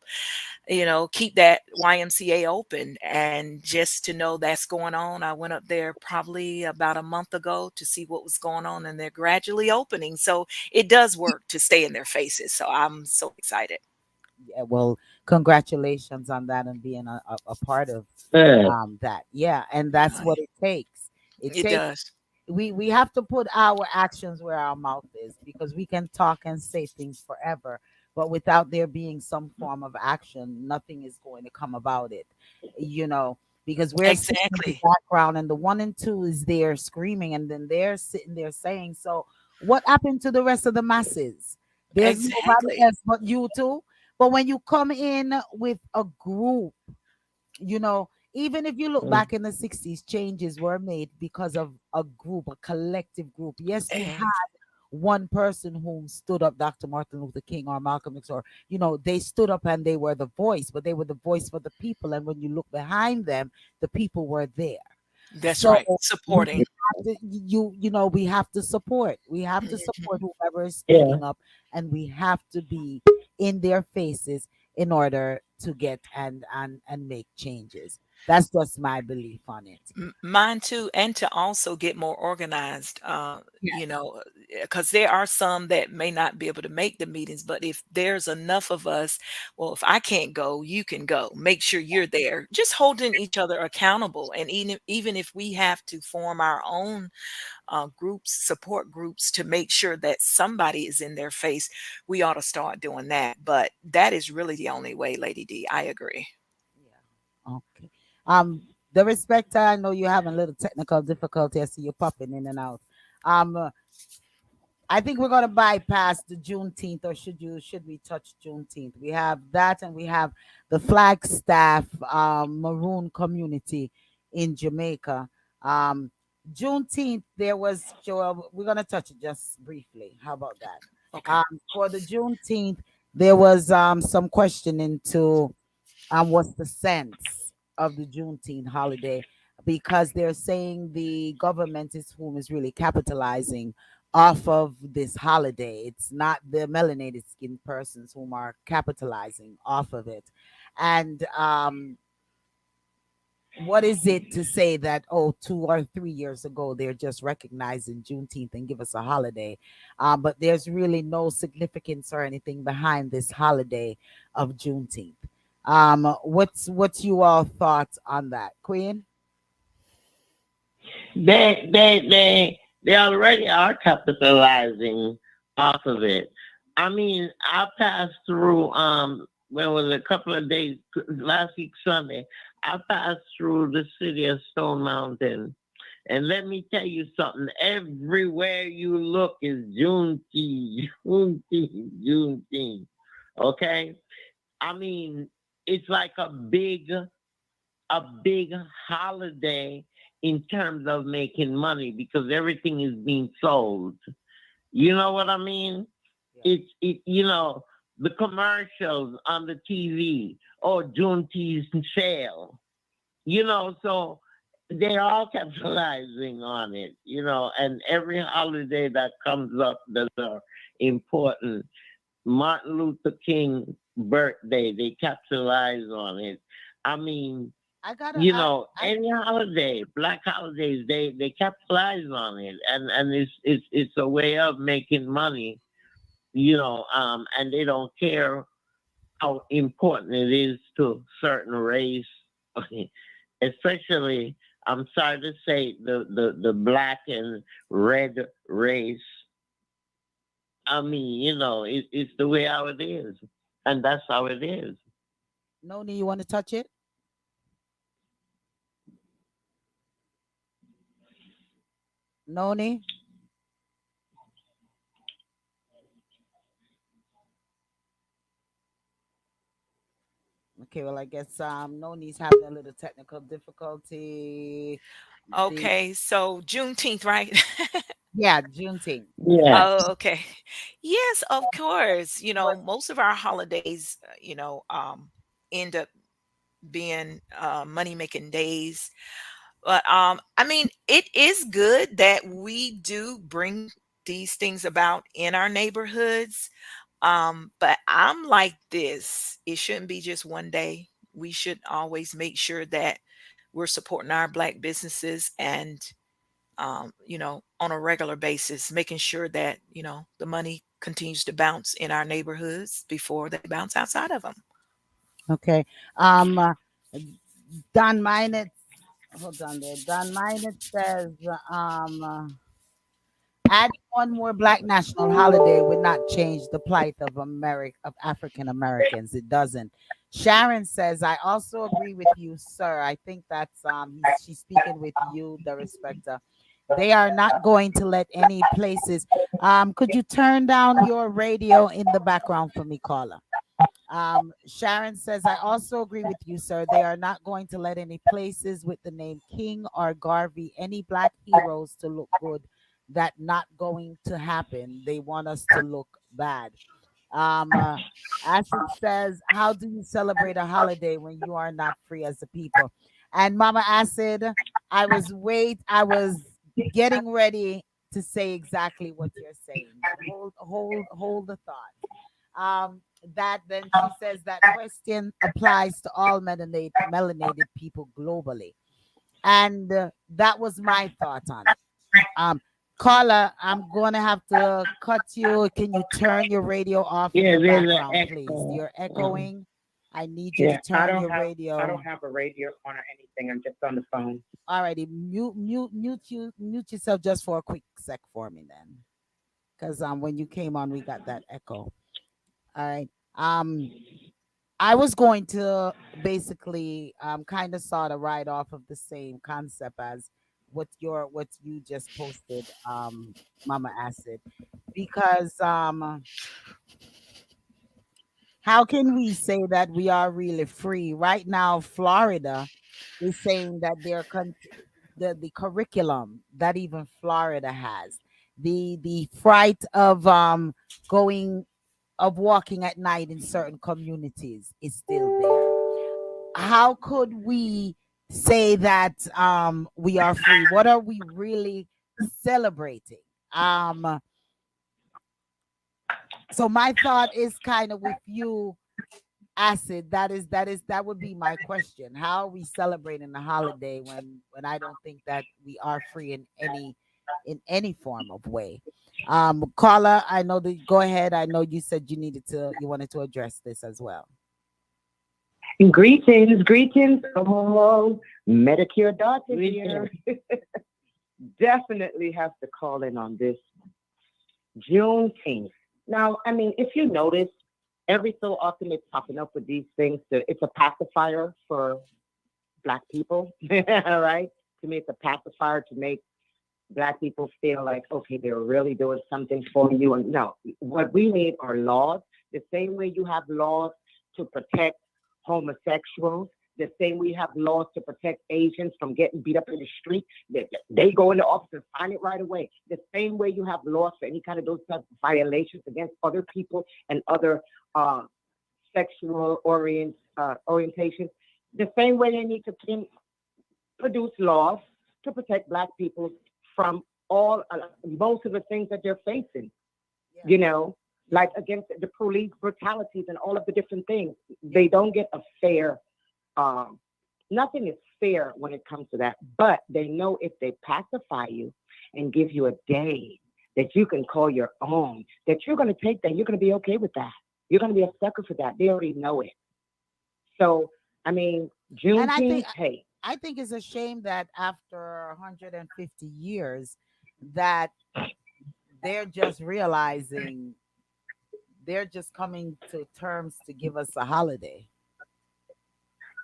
keep that YMCA open. And just to know that's going on, I went up there probably about a month ago to see what was going on, and they're gradually opening. So it does work to stay in their faces. So I'm so excited. Yeah, well, congratulations on that and being a part of Yeah. that. Yeah, and that's Uh, what it takes. It It takes, does. we have to put our actions where our mouth is, because we can talk and say things forever, but without there being some form of action, nothing is going to come about it. You know, because we're sitting in the Exactly. background and the one and two is there screaming, and then they're sitting there saying, so what happened to the rest of the masses? There's nobody Exactly. else but you two. But when you come in with a group, even if you look Mm. back in the 60s, changes were made because of a group, a collective group. Yes, you And had one person who stood up, Dr. Martin Luther King or Malcolm X, or, they stood up and they were the voice, but they were the voice for the people. And when you look behind them, the people were there. that's So right. we Supporting. have to, we have to support. We have to support Mhm. whoever is Yeah. speaking up, and we have to be in their faces in order to get and make changes. That's just my belief on it. Mine too, and to also get more organized. Yes. Because there are some that may not be able to make the meetings, but if there's enough of us, well, if I can't go, you can go. Make sure you're there. Just holding each other accountable, and even if we have to form our own groups, support groups, to make sure that somebody is in their face, we ought to start doing that. But that is really the only way, Lady D. I agree. Yeah. Okay. The respecter, I know you're having a little technical difficulty. I see you popping in and out. Um, I think we're gonna bypass the Juneteenth, or should we touch Juneteenth? We have that, and we have the Flagstaff Maroon community in Jamaica. Um, Juneteenth, there was Joel. We're gonna touch it just briefly. How about that? Okay. For the Juneteenth, there was some question into what's the sense of the Juneteenth holiday, because they're saying the government is whom is really capitalizing off of this holiday. It's not the melanated skinned persons whom are capitalizing off of it. And what is it to say that, oh, 2 or 3 years ago they're just recognizing Juneteenth and give us a holiday, but there's really no significance or anything behind this holiday of Juneteenth. What's you all thoughts on that, Queen? They already are capitalizing off of it. I mean, I passed through when it was a couple of days last week Sunday. I passed through the city of Stone Mountain, And let me tell you something. Everywhere you look is Juneteenth, Juneteenth, Juneteenth. Okay? I mean, it's like a big holiday in terms of making money because everything is being sold. You know what I mean? Yeah. The commercials on the TV or Juneteenth sale. So they're all capitalizing on it, and every holiday that comes up that are important. Martin Luther King birthday, they capitalize on it. I mean, I gotta I any holiday, black holidays, they capitalize on it, and it's a way of making money, and they don't care how important it is to certain race, especially I'm sorry to say the black and red race. I mean, it's the way how it is, and that's how it is. Noni, you want to touch it? Noni? Okay, well, I guess Noni's having a little technical difficulty. The Okay, so Juneteenth, right? Yeah, Juneteenth. Yeah, Oh, okay. Yes, of course. Most of our holidays, end up being money making days. But I mean, it is good that we do bring these things about in our neighborhoods. But I'm like this. It shouldn't be just one day. We should always make sure that we're supporting our black businesses and on a regular basis, making sure that, the money continues to bounce in our neighborhoods before they bounce outside of them. Okay. Um, uh, Don Minot, hold on there. Don Minot says, adding one more black national holiday would not change the plight of African Americans. It doesn't. Sharon says, I also agree with you, sir. I think that's she's speaking with you, the respecter. They are not going to let any places. Could you turn down your radio in the background for me, caller? Sharon says, I also agree with you, sir. They are not going to let any places with the name King or Garvey, any black heroes to look good. That not going to happen. They want us to look bad. Um, uh, Acid says, how do you celebrate a holiday when you are not free as a people? And Mama Acid, I was getting ready to say exactly what you're saying, but hold the thought. That then she says that question applies to all melanated people globally, and that was my thought on it. Um, Carla, I'm gonna have to cut you. Can you turn your radio off in yeah, the there's an background, please? echo. You're echoing. I need you to Yeah, turn your I radio. don't have a radio on or anything. I'm just on the phone. Alrighty, mute yourself just for a quick sec for me then, because when you came on, we got that echo. All right. I was going to basically kind of sort of ride off of the same concept as what you just posted, Mama Acid, because how can we say that we are really free right now? Florida is saying that the curriculum that even Florida has, the fright of going of walking at night in certain communities is still there. How could we say that we are free? What are we really celebrating? Um so my thought is kind of with you, Acid. That would be my question. How are we celebrating the holiday when I don't think that we are free in any form of way? Carla, I know that, go ahead. I know you said you wanted to address this as well. Greetings, greetings. Oh, Medicare doctor here. Definitely have to call in on this Juneteenth. Now, I mean, if you notice, every so often it's popping up with these things. It's a pacifier for Black people, all right, to me it's a pacifier to make Black people feel like, okay, they're really doing something for you. And no, what we need are laws. The same way you have laws to protect homosexuals, the same way you have laws to protect Asians from getting beat up in the street. They go in the office and find it right away. The same way you have laws for any kind of those types of violations against other people and other sexual orientations. The same way they need to produce laws to protect Black people from most of the things that they're facing, you know, like against the police brutalities and all of the different things. They don't get a fair, nothing is fair when it comes to that, but they know if they pacify you and give you a day that you can call your own, that you're going to take that, you're going to be okay with that. You're going to be a sucker for that. They already know it. So, I mean, Juneteenth, hey. I think it's a shame that after 150 years that they're just realizing they're just coming to terms to give us a holiday.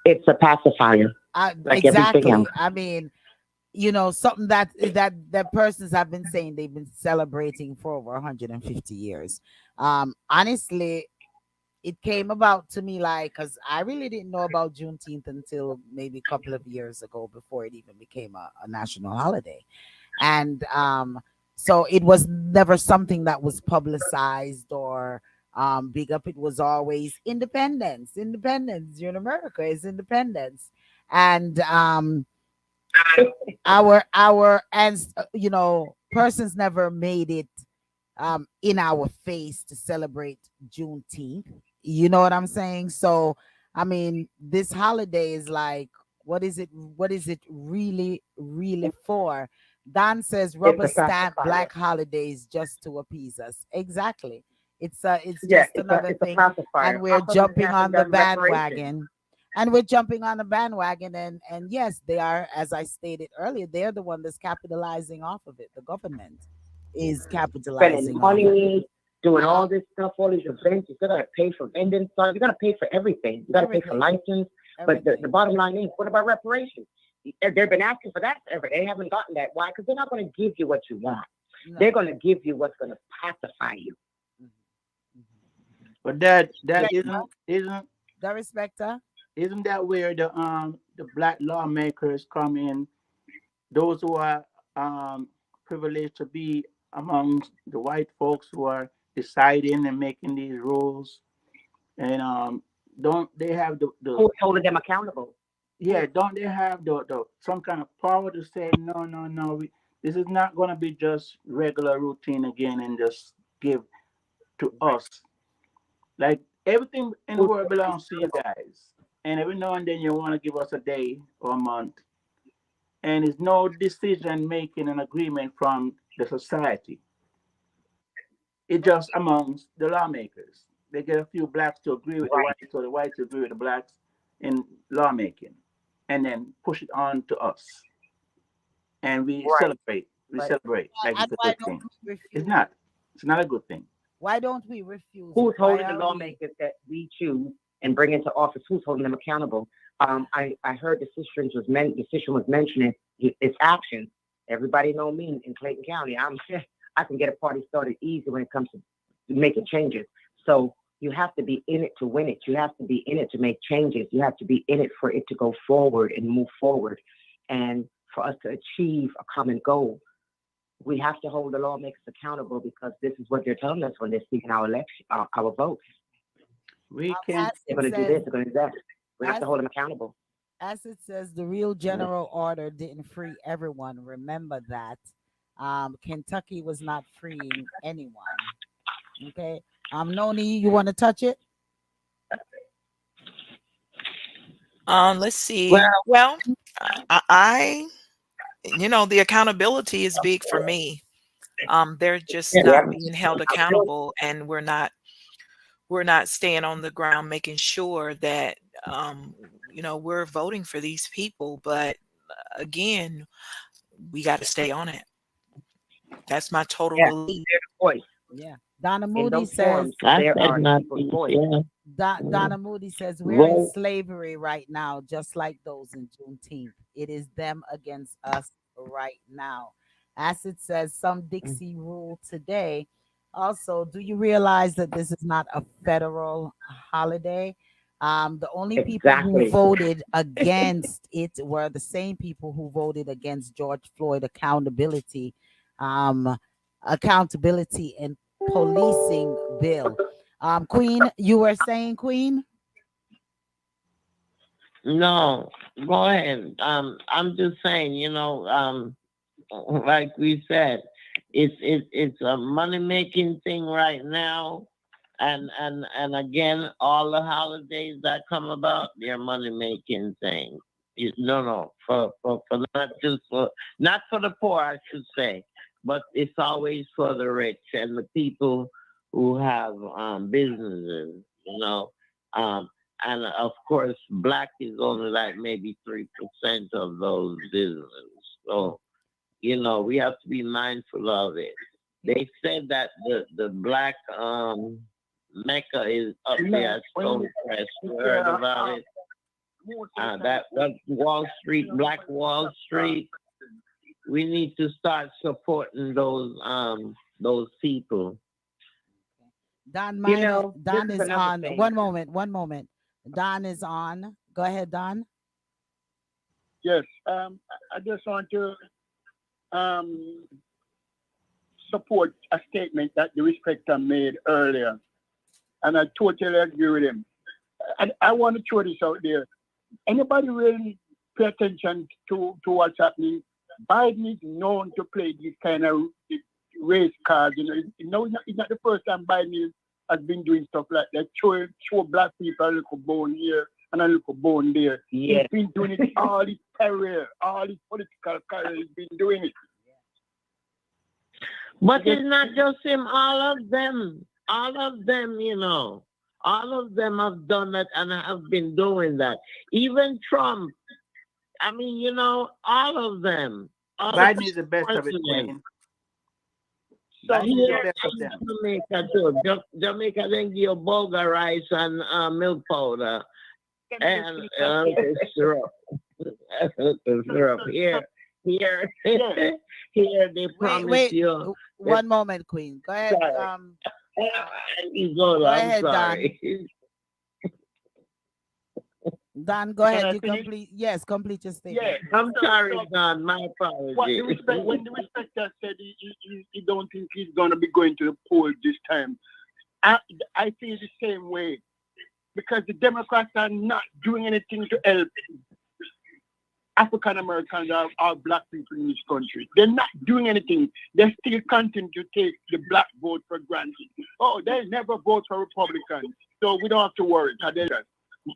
It's a pacifier. Like exactly. I mean, you know, something that persons have been saying they've been celebrating for over 150 years. Honestly, it came about to me like, because I really didn't know about Juneteenth until maybe a couple of years ago before it even became a national holiday. And so it was never something that was publicized or big up. It was always independence. You're in America, is independence. And our and you know, persons never made it in our face to celebrate Juneteenth. You know what I'm saying? So, I mean, this holiday is like, what is it really, really for? Don says rubber stamp Black holidays just to appease us. Exactly. It's just another thing. And we're jumping on the bandwagon. And we're jumping on the bandwagon, and yes, they are, as I stated earlier, they're the one that's capitalizing off of it. The government is capitalizing money, doing all this stuff, all these events. You gotta pay for vending stuff. You gotta pay for everything. You gotta pay for license. But the bottom line is, what about reparations? They've been asking for that forever. They haven't gotten that. Why? Because they're not going to give you what you want. No. They're going to give you what's going to pacify you. But that isn't Darespecta? Isn't that where the Black lawmakers come in? Those who are privileged to be among the white folks who are deciding and making these rules, and don't they have the who's holding them accountable? Yeah, don't they have the some kind of power to say no, this is not going to be just regular routine again and just give to us. Like everything in the world belongs to you guys, and every now and then you want to give us a day or a month, and it's no decision making and agreement from the society. It's just amongst the lawmakers. They get a few blacks to agree with the whites, or the whites to agree with the blacks in lawmaking, and then push it on to us. And we celebrate. We celebrate like it's a good thing. It's not. It's not a good thing. Why don't we refuse? Who's holding the lawmakers that we choose and bring into office? Who's holding them accountable? I heard the decision was mentioning its actions. Everybody know me in Clayton County. I can get a party started easy when it comes to making changes. So you have to be in it to win it. You have to be in it to make changes. You have to be in it for it to go forward and move forward. And for us to achieve a common goal, we have to hold the lawmakers accountable, because this is what they're telling us when they're seeking our election, our votes. We can't. They're going to do this. They're going to do that. We have to hold them accountable. As it says, the real general order didn't free everyone. Remember that. Kentucky was not freeing anyone. Okay. Noni, you want to touch it? Let's see. Well, I the accountability is big for me. They're just not being held accountable, and we're not staying on the ground making sure that we're voting for these people. But again, we got to stay on it. That's my total belief. Yeah. Donna Moody says Donna Moody says we're in Vote. slavery right now, just like those in Juneteenth. It is them against us right now. Acid says some Dixie rule today. Also, do you realize that this is not a federal holiday? The only people who Exactly. voted against it were the same people who voted against George Floyd um, accountability and policing bill. Queen, you were saying, Queen? No, go ahead. I'm just saying, like we said, it's a money making thing right now, and again, all the holidays that come about, they're money making things. No, for not for the poor, I should say, but it's always for the rich and the people who have businesses, um, and of course, black is only like maybe 3% of those businesses. So we have to be mindful of it. They said that the black Mecca is up there at Stonecrest. You heard about it? That Wall Street, Black Wall Street. We need to start supporting those people. Don, You know, this Don is is another on. thing. One moment. Don is on. Go ahead, Don. Yes, I just want to um, support a statement that the respecter made earlier, and I totally agree with him. I want to throw this out there. Anybody really pay attention to what's happening? Biden is known to play these kind of race cards. It's not the first time Biden has been doing stuff like that. Show black people a little bone here and a little bone there. Yeah. He's been doing it all his career, all his political career. He's been doing it. But it's not just him. All of them, all of them have done that and have been doing that. Even Trump. I mean, all of them. All Biden is the best of it, presidents. Wayne. So Biden is the here best of them. Jamaica too. Jamaica then give you bulgur rice and milk powder and syrup. Syrup. Here, here they promise you. One moment, Queen. Go ahead. Go ahead, sorry. Don, go ahead. Can I You finish? complete your statement. Yeah, I'm sorry, Don. My apologies. When the respecter said he don't think he's gonna be going to the poll this time, I feel the same way, because the Democrats are not doing anything to help African Americans or black people in this country. They're not doing anything. They still continue to take the black vote for granted. Oh, they'll never vote for Republicans, so we don't have to worry.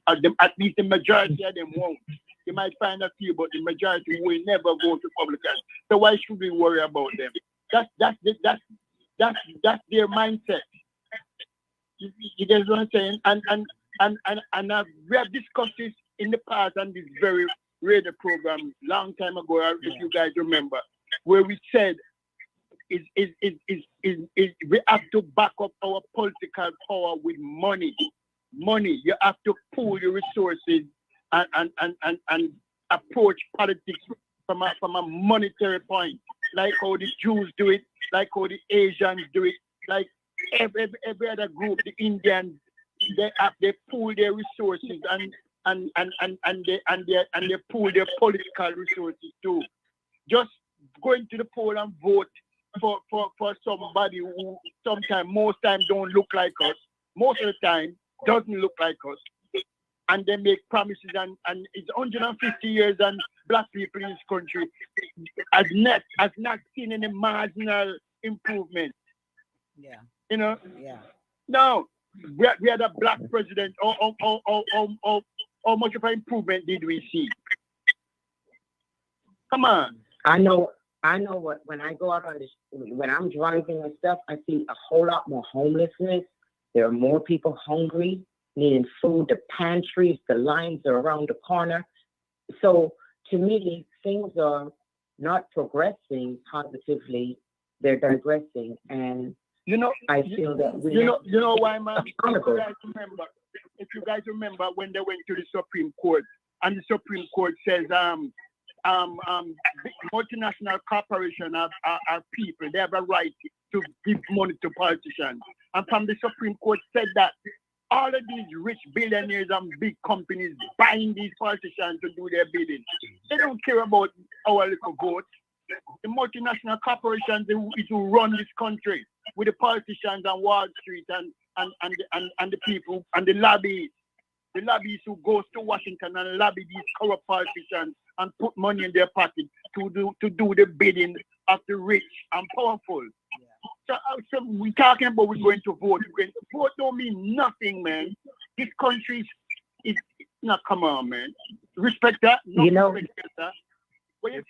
At least the majority of them won't. You might find a few, but the majority will never vote Republicans. So why should we worry about them? That's their mindset. You guys what I'm saying? And we have discussed this in the past on this very radio program long time ago, if you guys remember, where we said is we have to back up our political power with money. Money. You have to pool your resources and approach politics from a monetary point, like how the Jews do it, like how the Asians do it, like every other group, the Indians, they pool their resources and they pool their political resources too. Just going to the poll and vote for somebody who most times don't look like us, most of the time doesn't look like us, and they make promises and it's 150 years and black people in this country has not seen any marginal improvement. Yeah. Yeah. Now we had a black president. How much of an improvement did we see? Come on. I know what, when I go out on this, when I'm driving and stuff, I see a whole lot more homelessness. There are more people hungry, needing food. The pantries, the lines are around the corner. So to me, things are not progressing positively. They're digressing. And I feel that we you know why, man? You guys remember if you guys remember when they went to the Supreme Court, and the Supreme Court says multinational corporations are people. They have a right to give money to politicians. And from the Supreme Court said that all of these rich billionaires and big companies buying these politicians to do their bidding. They don't care about our little votes. The multinational corporations who run this country with the politicians on Wall Street and the people and the lobbyists who goes to Washington and lobby these corrupt politicians and put money in their pocket to do the bidding of the rich and powerful. So we're talking about we're going to vote. Vote don't mean nothing, man. This country is not, come on, man. Respect that. You know, respect that. What you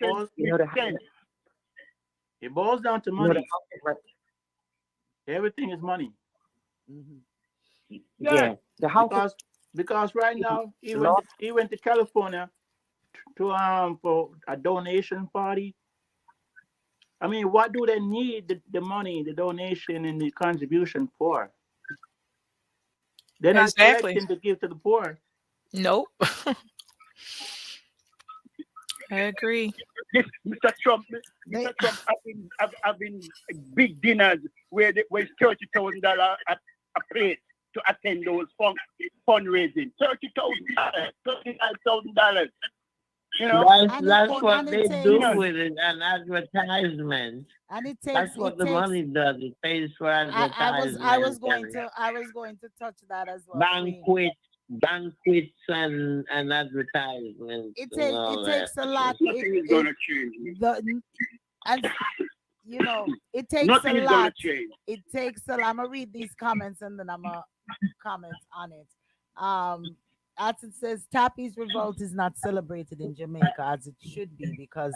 It boils down to money. Everything is money. Mm-hmm. Yeah. The house because right now he went to California to for a donation party. I mean, what do they need the money, the donation, and the contribution for? They're not collecting to give to the poor. Nope. I agree. Mr. Trump, having big dinners where it's $30,000 a plate to attend those fundraising. $30,000, $35,000. You know, that's what they do with it, an advertisement. And it takes. That's what the money does. It pays for advertisement. I was going to touch that as well. Banquets and advertisements. It takes a lot. Nothing is gonna change. You know, it takes Nothing a is lot. gonna change. It takes a lot. I'm gonna read these comments and then I'm gonna comment on it. As it says, Tappy's revolt is not celebrated in Jamaica as it should be because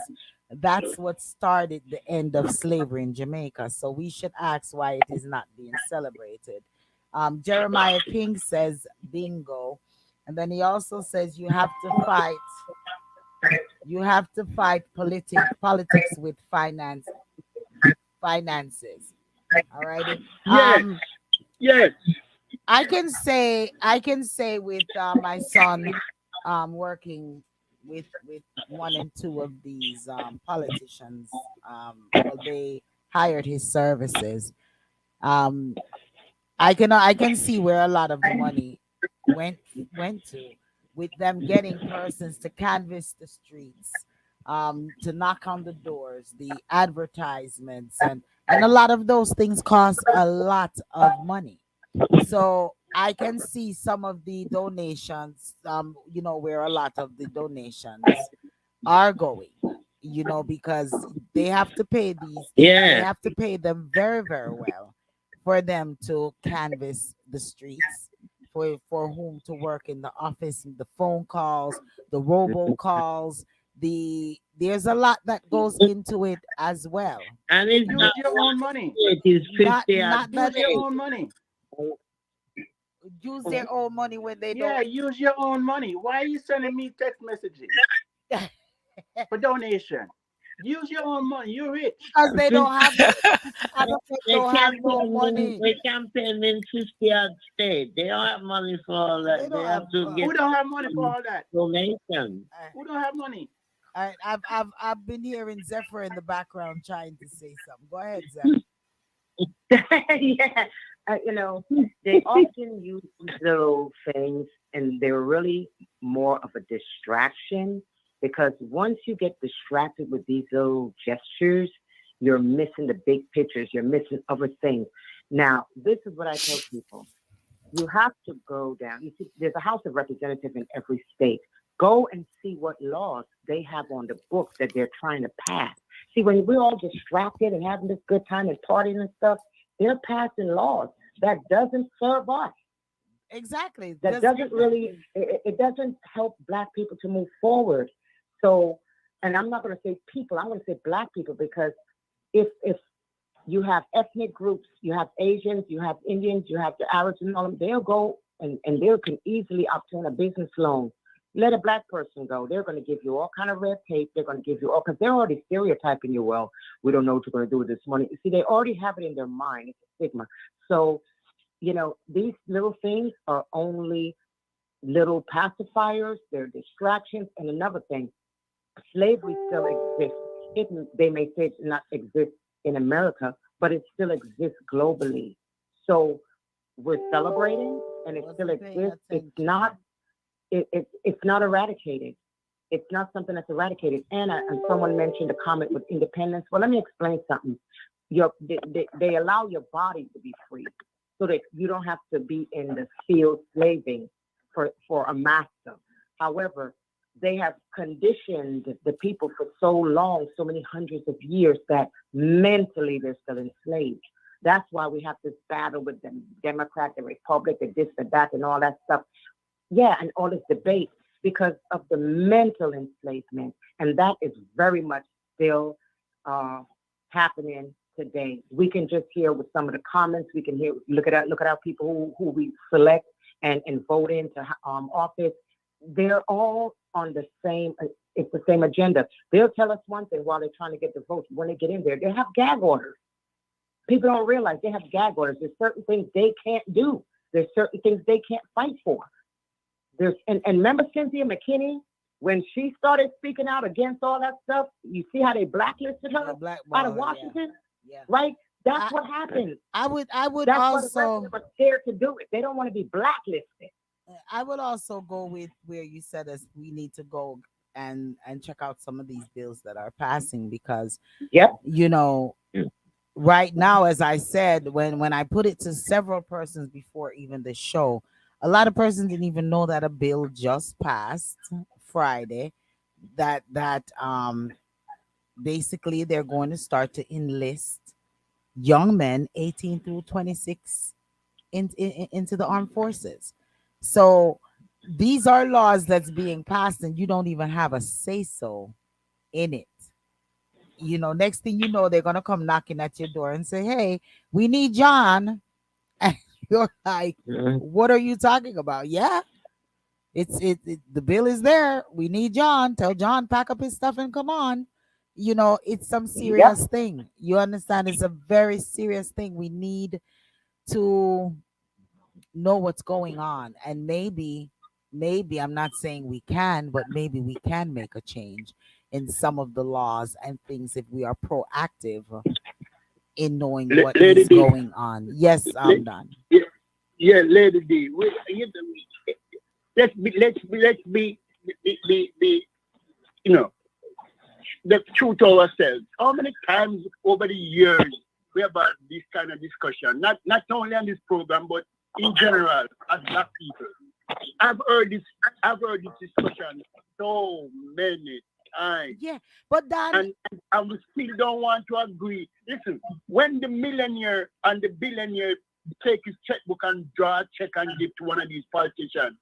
that's what started the end of slavery in Jamaica. So we should ask why it is not being celebrated. Jeremiah King says, bingo. And then he also says you have to fight politics with finances. All right. Yes. I can say with my son working with one and two of these politicians, they hired his services. I can see where a lot of the money went to, with them getting persons to canvass the streets, to knock on the doors, the advertisements, and a lot of those things cost a lot of money. So I can see some of the donations, where a lot of the donations are going, because they have to pay they have to pay them very, very well for them to canvass the streets, for whom to work in the office, the phone calls, the robocalls, there's a lot that goes into it as well. And it's Use your own money. It is 50 not that Use your own money. Use their own money when they don't. Yeah, use your own money. Why are you sending me text messages for donation? Use your own money. You're rich. Because they don't have. They don't have no money. They campaign in 50 odd state. They don't have money for all that. They have to get. Who don't have money for all that? Donation. Who don't have money? I've been hearing Zephyr in the background trying to say something. Go ahead, Zephyr. Yeah. They often use little things, and they're really more of a distraction, because once you get distracted with these little gestures, you're missing the big pictures. You're missing other things. Now, this is what I tell people. You have to go down. You see, there's a House of Representatives in every state. Go and see what laws they have on the books that they're trying to pass. See, when we're all distracted and having this good time and partying and stuff, they're passing laws that doesn't serve us. Exactly. That doesn't really, it doesn't help Black people to move forward. So, and I'm not going to say people, I'm going to say Black people, because if you have ethnic groups, you have Asians, you have Indians, you have the Arabs and all of them, they'll go and they can easily obtain a business loan. Let a Black person go. They're going to give you all kind of red tape. They're going to give you all, because they're already stereotyping you. Well, we don't know what you're going to do with this money. See, they already have it in their mind. It's a stigma. So, these little things are only little pacifiers, they're distractions. And another thing, slavery still exists. They may say it not exist in America, but it still exists globally. So we're celebrating, and it still exists. It's not eradicated. It's not something that's eradicated. And someone mentioned a comment with independence. Well, let me explain something. They allow your body to be free, so that you don't have to be in the field slaving for a master. However, they have conditioned the people for so long, so many hundreds of years, that mentally they're still enslaved. That's why we have this battle with the Democrat, the Republic, the this, the that, and all that stuff. Yeah, and all this debate because of the mental enslavement. And that is very much still happening today. We can just hear with some of the comments, we can hear, look at our people who we select and vote into office. They're all on the same, it's the same agenda. They'll tell us one thing while they're trying to get the votes. When they get in there, they have gag orders. People don't realize they have gag orders. There's certain things they can't do. There's certain things they can't fight for. And remember Cynthia McKinney, when she started speaking out against all that stuff, you see how they blacklisted her out of Washington? Yeah. Right? That's what happened. I would That's also why the were scared to do it. They don't want to be blacklisted. I would also go with where you said us we need to go and check out some of these bills that are passing, because you know, right now, as I said, when I put it to several persons before even the show, a lot of persons didn't even know that a bill just passed Friday that basically they're going to start to enlist young men 18 through 26 into the armed forces. So these are laws that's being passed and you don't even have a say so in it. You know, next thing you know, they're gonna come knocking at your door and say, "Hey, we need John," and you're like, "What are you talking about?" Yeah, the bill is there. We need John. Tell John pack up his stuff and come on. You know, it's some serious thing. You understand? It's a very serious thing. We need to know what's going on, and maybe I'm not saying we can, but maybe we can make a change in some of the laws and things if we are proactive in knowing what is going on. Yes, I'm done. Yeah, Lady D. Let's be, you know, the truth to ourselves. How many times over the years we have had this kind of discussion? Not only on this program, but in general as black people. I've heard this discussion so many times. Yeah, but that and we still don't want to agree. Listen, when the millionaire and the billionaire take his checkbook and draw a check and give to one of these politicians,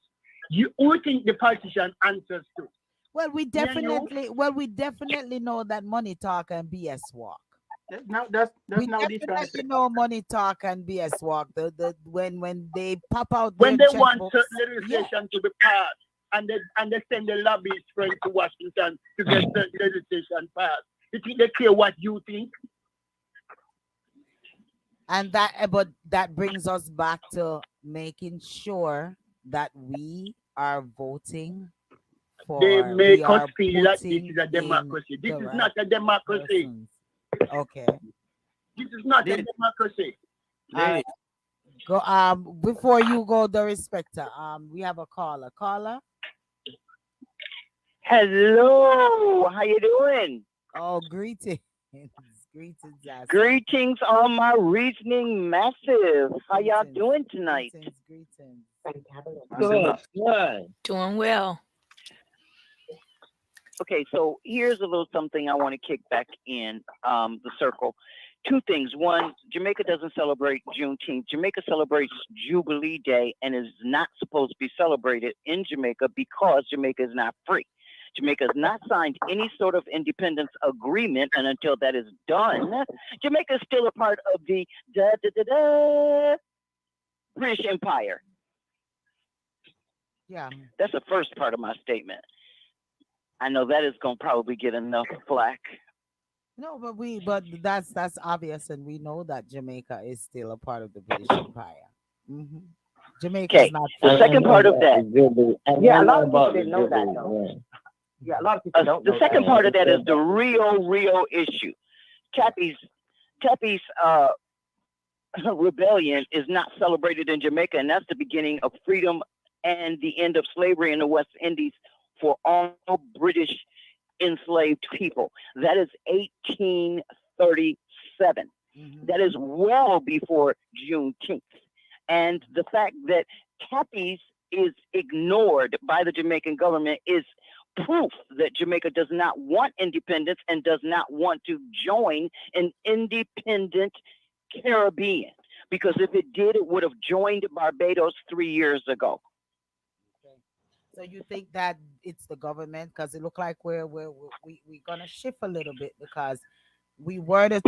who think the politician answers to? Well, we definitely know that money talk and BS walk. That's now definitely know money talk and BS walk. The when they pop out when they want checkbooks, certain legislation to be passed, and they send the lobbyist friends to Washington to get certain legislation passed. You think they care what you think? And but that brings us back to making sure that we are voting for. They make us feel that this is a democracy. This is not a democracy. Persons. Okay. This is not a democracy. Right. Go before you go, Darespecta, we have a caller. Caller. Hello, how you doing? Oh, greetings. Greetings on my reasoning massive. How y'all doing tonight? Greetings. Good. Doing well. Okay, so here's a little something I want to kick back in the circle. Two things. One, Jamaica doesn't celebrate Juneteenth. Jamaica celebrates Jubilee Day and is not supposed to be celebrated in Jamaica because Jamaica is not free. Jamaica has not signed any sort of independence agreement, and until that is done, Jamaica is still a part of the British Empire. Yeah. That's the first part of my statement. I know that is going to probably get enough flack. No, but that's obvious, and we know that Jamaica is still a part of the British Empire. Mm-hmm. Jamaica's Okay. not The free. second part of that. Yeah, a lot of people didn't know that though. Yeah, a lot of people don't The know second that. part of that is the real issue. Cappy's rebellion is not celebrated in Jamaica, and that's the beginning of freedom and the end of slavery in the West Indies for all British enslaved people. That is 1837. That is well before Juneteenth. And the fact that Cappy's is ignored by the Jamaican government is proof that Jamaica does not want independence and does not want to join an independent Caribbean. Because if it did, it would have joined Barbados 3 years ago. So you think that it's the government? Because it looked like we're gonna shift a little bit, because we were to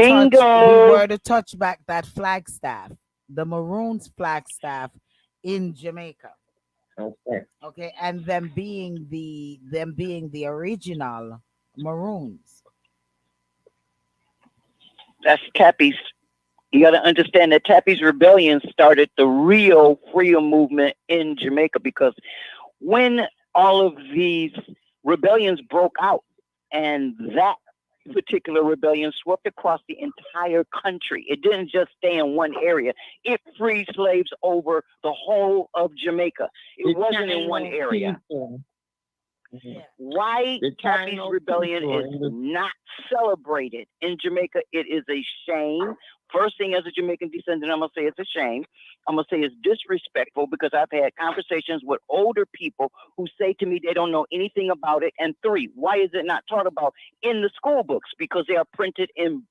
touch back that Flagstaff, the Maroons Flagstaff in Jamaica. Okay, and them being the original Maroons. That's Cappy's. You got to understand that Cappy's rebellion started the real freedom movement in Jamaica, because when all of these rebellions broke out, and that particular rebellion swept across the entire country, it didn't just stay in one area. It freed slaves over the whole of Jamaica. It wasn't in one area. Why Cappy's rebellion is not celebrated in Jamaica, it is a shame. First thing, as a Jamaican descendant, I'm going to say it's a shame. I'm going to say it's disrespectful, because I've had conversations with older people who say to me they don't know anything about it. And three, why is it not taught about in the school books? Because they are printed in,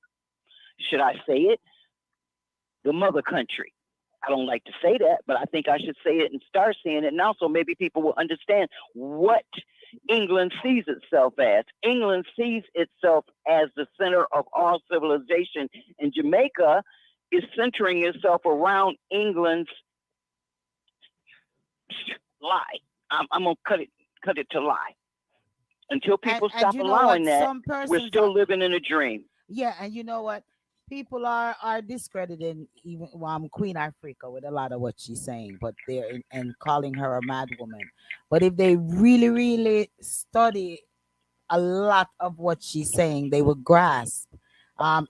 should I say it, the mother country. I don't like to say that, but I think I should say it and start saying it now, so maybe people will understand what England sees itself as. England sees itself as the center of all civilization, and Jamaica is centering itself around England's lie. I'm gonna cut it to lie. Until people stop allowing that, we're still living in a dream. Yeah, and you know what? People are discrediting even Queen Africa with a lot of what she's saying, but and calling her a mad woman. But if they really study a lot of what she's saying, they will grasp.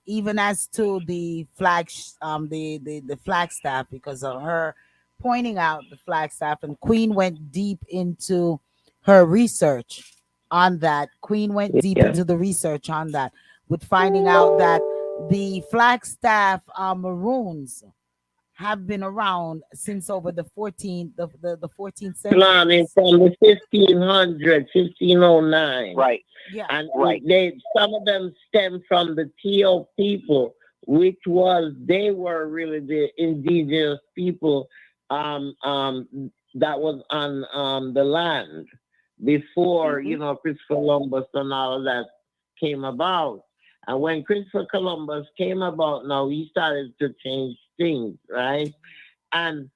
Even as to the the Flagstaff, because of her pointing out the Flagstaff, and Queen went deep into her research on that. Queen went deep into the research on that, with finding out that the Flagstaff Maroons have been around since over the 14th century. Planning from the 1500, 1509. Right. Yeah. And some of them stem from the Teal people, they were really the indigenous people that was on the land before, Christopher Columbus and all of that came about. And when Christopher Columbus came about, now he started to change things, right? And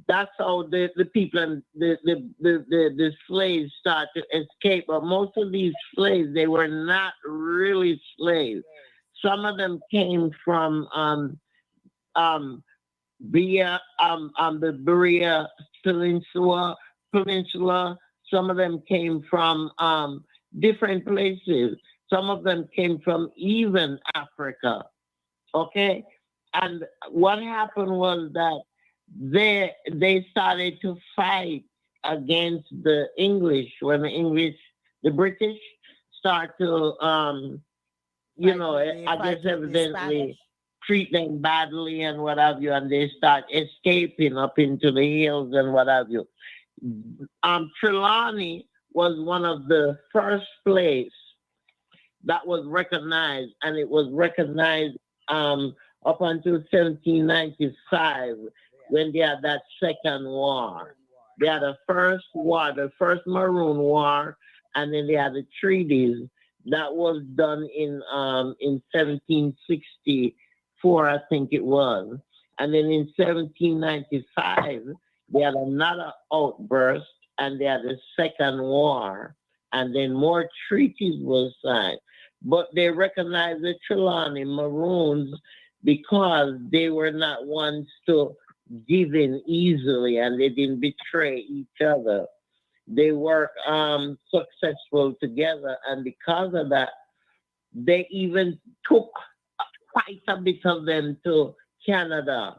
that's how the people and the slaves start to escape. But most of these slaves, they were not really slaves. Some of them came from the Berea Peninsula. Some of them came from different places. Some of them came from even Africa, okay? And what happened was that they started to fight against the English when the British start to, I guess evidently treat them badly and what have you, and they start escaping up into the hills and what have you. Trelawney was one of the first place that was recognized, and it was recognized up until 1795 when they had that second war. They had the first war, the first Maroon War, and then they had the treaties that was done in 1764, I think it was. And then in 1795, they had another outburst, and they had the second war, and then more treaties were signed. But they recognized the Trelawney Maroons because they were not ones to giving easily, and they didn't betray each other. They work successful together, and because of that, they even took quite a bit of them to Canada.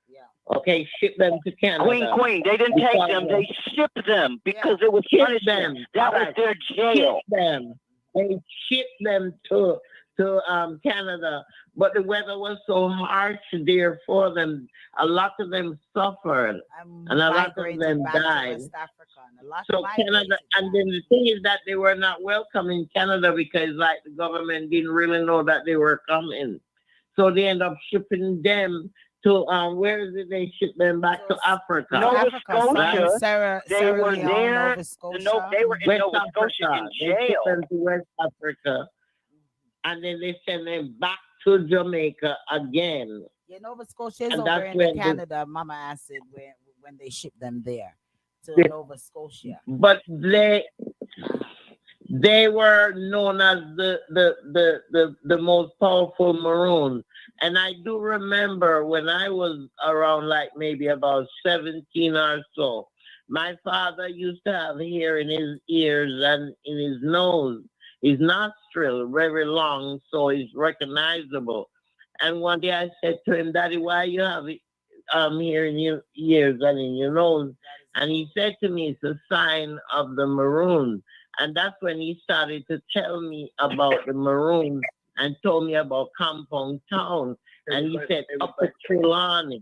Yeah. Okay, ship them to Canada. Queen, they didn't take them, they shipped them because it was Ship punishment. them. That was Alright. their Ship jail. them. They shipped them to Canada, but the weather was so harsh there for them. A lot of them suffered, and a lot of Migrated them back to died. West Africa, and a lot So Canada, migrated and then the thing is that they were not welcome in Canada because like the government didn't really know that they were coming. So they end up shipping them to where is it? They ship them back to Africa. Nova Africa, some Scotia. Sarah, They Sierra were Leone, there. Nova Scotia. They were in West Nova Scotia Africa. in They ship jail. them to West Africa, and then they send them back to Jamaica again. Yeah, Nova Scotia is And over that's in when Canada. Mama acid when they ship them there to the- Nova Scotia. but they were known as the most powerful maroon. And I do remember when I was around like maybe about 17 or so, my father used to have hair in his ears and in his nose, his nostril very long, so it's recognizable. And one day I said to him, Daddy, why you have hair in your ears and in your nose? And he said to me, it's a sign of the maroon. And that's when he started to tell me about the maroon and told me about Compound Town. And he said Upper Trelawney.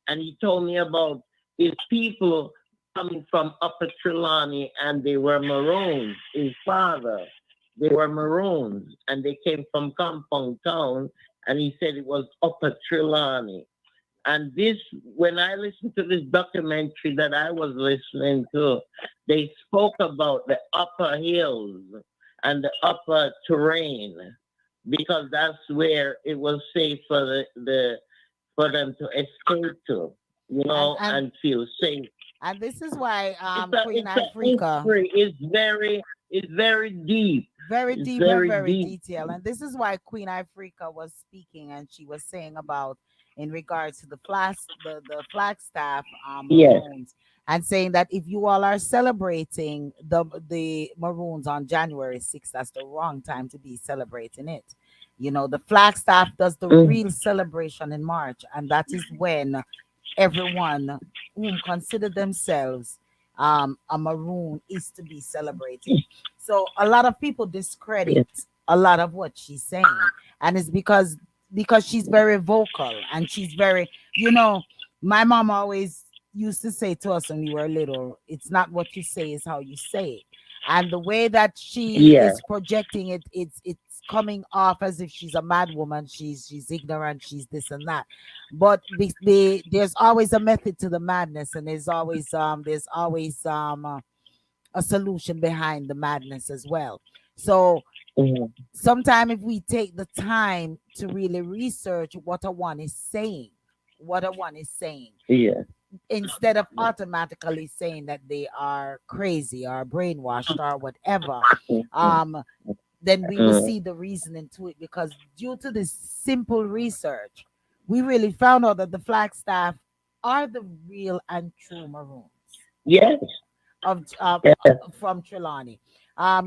And he told me about his people coming from Upper Trelawney and they were maroons. His father, they were maroons and they came from Compound Town. And he said it was Upper Trelawney. And this, when I listened to this documentary that I was listening to, they spoke about the upper hills and the upper terrain because that's where it was safe for for them to escape to, you know, and feel safe. And this is why Queen it's Africa it's very deep. very It's deep and very deep. detailed. And this is why Queen Africa was speaking and she was saying about in regards to the Flagstaff Yes. Maroons and saying that if you all are celebrating the Maroons on January 6th, that's the wrong time to be celebrating it. You know, the Flagstaff does the real celebration in March, and that is when everyone whom consider themselves a maroon is to be celebrated. So a lot of people discredit a lot of what she's saying, and it's because she's very vocal and she's very, my mom always used to say to us when we were little, it's not what you say, it's how you say it. And the way that she is projecting it, it's coming off as if she's a mad woman, she's ignorant, she's this and that. But there's always a method to the madness, and there's always a solution behind the madness as well. So sometime if we take the time to really research what a one is saying, instead of automatically saying that they are crazy or brainwashed or whatever, then we will see the reasoning to it, because due to this simple research, we really found out that the Flagstaff are the real and true maroons. Yes. From Trelawney.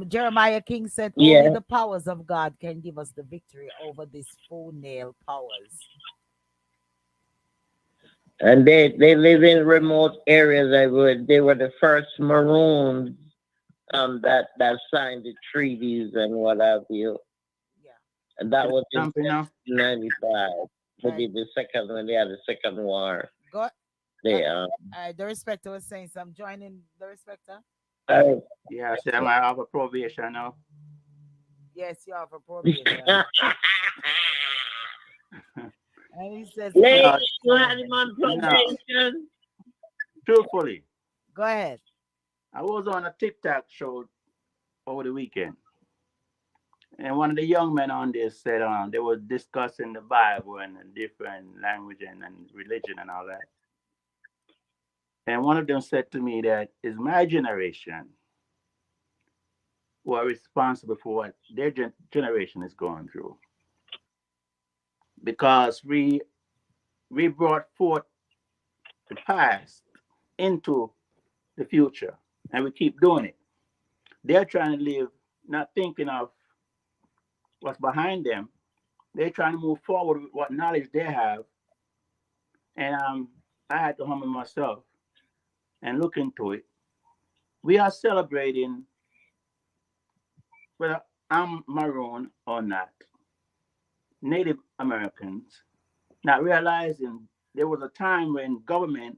Jeremiah King said, only the powers of God can give us the victory over these nail powers. And they live in remote areas. They were the first Maroons that signed the treaties and what have you. Yeah. And that was in 1995. They did the second when they had the second war. Go. They Darespecta was saying some joining Darespecta. Yeah, so I might have a probation now. Yes, you have a probation. And he says, truthfully, go ahead. I was on a TikTok show over the weekend, and one of the young men on there said they were discussing the Bible and different language and religion and all that. And one of them said to me that it's my generation who are responsible for what their generation is going through, because we brought forth the past into the future, and we keep doing it. They're trying to live, not thinking of what's behind them. They're trying to move forward with what knowledge they have, and I had to humble myself and look into it. We are celebrating, whether I'm maroon or not, Native Americans, not realizing there was a time when government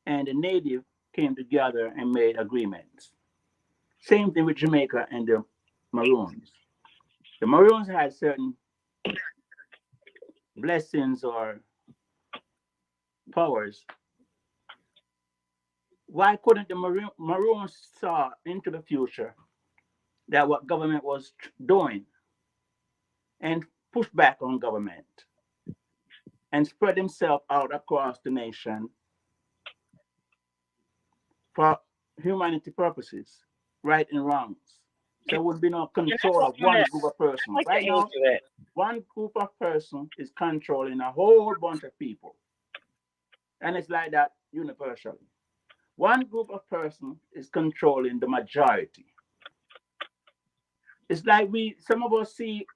and the native came together and made agreements. Same thing with Jamaica and the Maroons. The Maroons had certain blessings or powers. Why couldn't the Maroons saw into the future that what government was doing and push back on government and spread themselves out across the nation for humanity purposes, right and wrongs? There would be no Can I control of answer one that? group of I'd persons. like to Right now, answer that. one group of person is controlling a whole bunch of people. And it's like that universally. One group of person is controlling the majority. It's like some of us see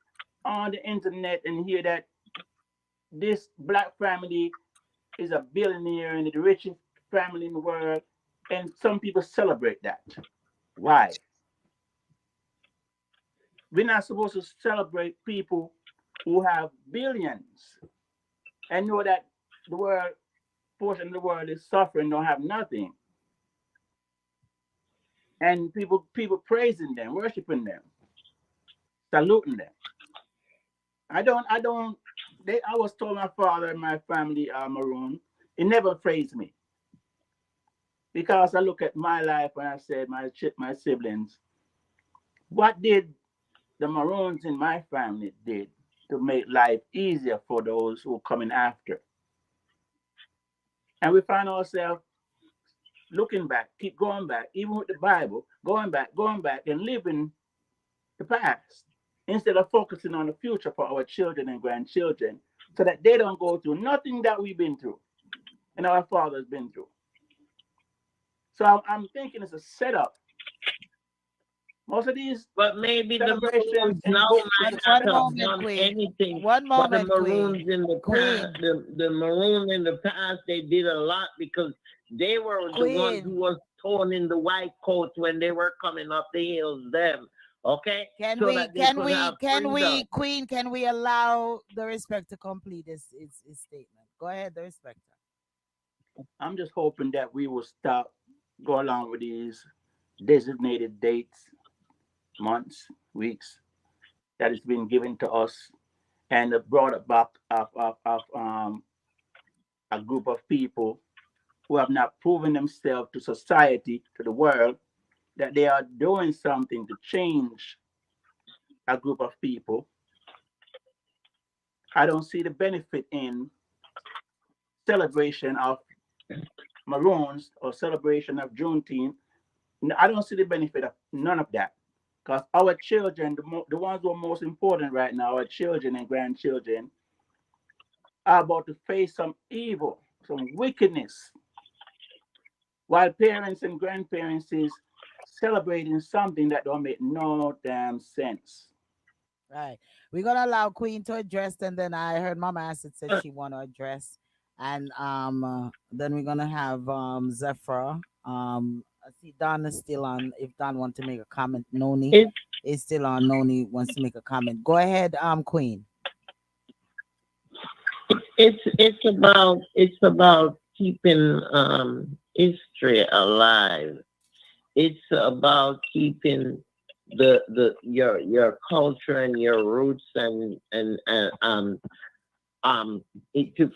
on the internet and hear that this black family is a billionaire and the richest family in the world, and some people celebrate that. Why? We're not supposed to celebrate people who have billions and know that the world portion of the world is suffering, don't have nothing. And people praising them, worshiping them, saluting them. I was told my father and my family are maroon. It never praised me. Because I look at my life and I said my siblings, what did the maroons in my family did to make life easier for those who are coming after? And we find ourselves looking back, keep going back, even with the Bible, going back, and living the past instead of focusing on the future for our children and grandchildren so that they don't go through nothing that we've been through and our father's been through. So I'm thinking it's a setup. Most of these But maybe the celebrations Maroons and now books might and not One have stuff. moment, done Queen. anything. One But the moment, Maroons Queen. in the past, the Maroon in the past, they did a lot because they were the ones who Queen. was toning the white coats when they were coming up the hills. Them, okay, Can so we that they can could we have can we freedom. Queen, can we allow the respect to complete his statement? Go ahead, the respecter. I'm just hoping that we will stop, go along with these designated dates, months, weeks that has been given to us, and brought it back of a group of people who have not proven themselves to society, to the world, that they are doing something to change a group of people. I don't see the benefit in celebration of Maroons or celebration of Juneteenth. I don't see the benefit of none of that. Because our children, the ones who are most important right now, our children and grandchildren, are about to face some evil, some wickedness, while parents and grandparents is celebrating something that don't make no damn sense. Right. We're gonna allow Queen to address, and then I heard Mama Acid said Uh, she wanna address, and then we're gonna have Zephyr. I see Don is still on. If Don want to make a comment, Noni It's is still on. Noni wants to make a comment. Go ahead, Queen. it's about keeping history alive. It's about keeping your culture and your roots and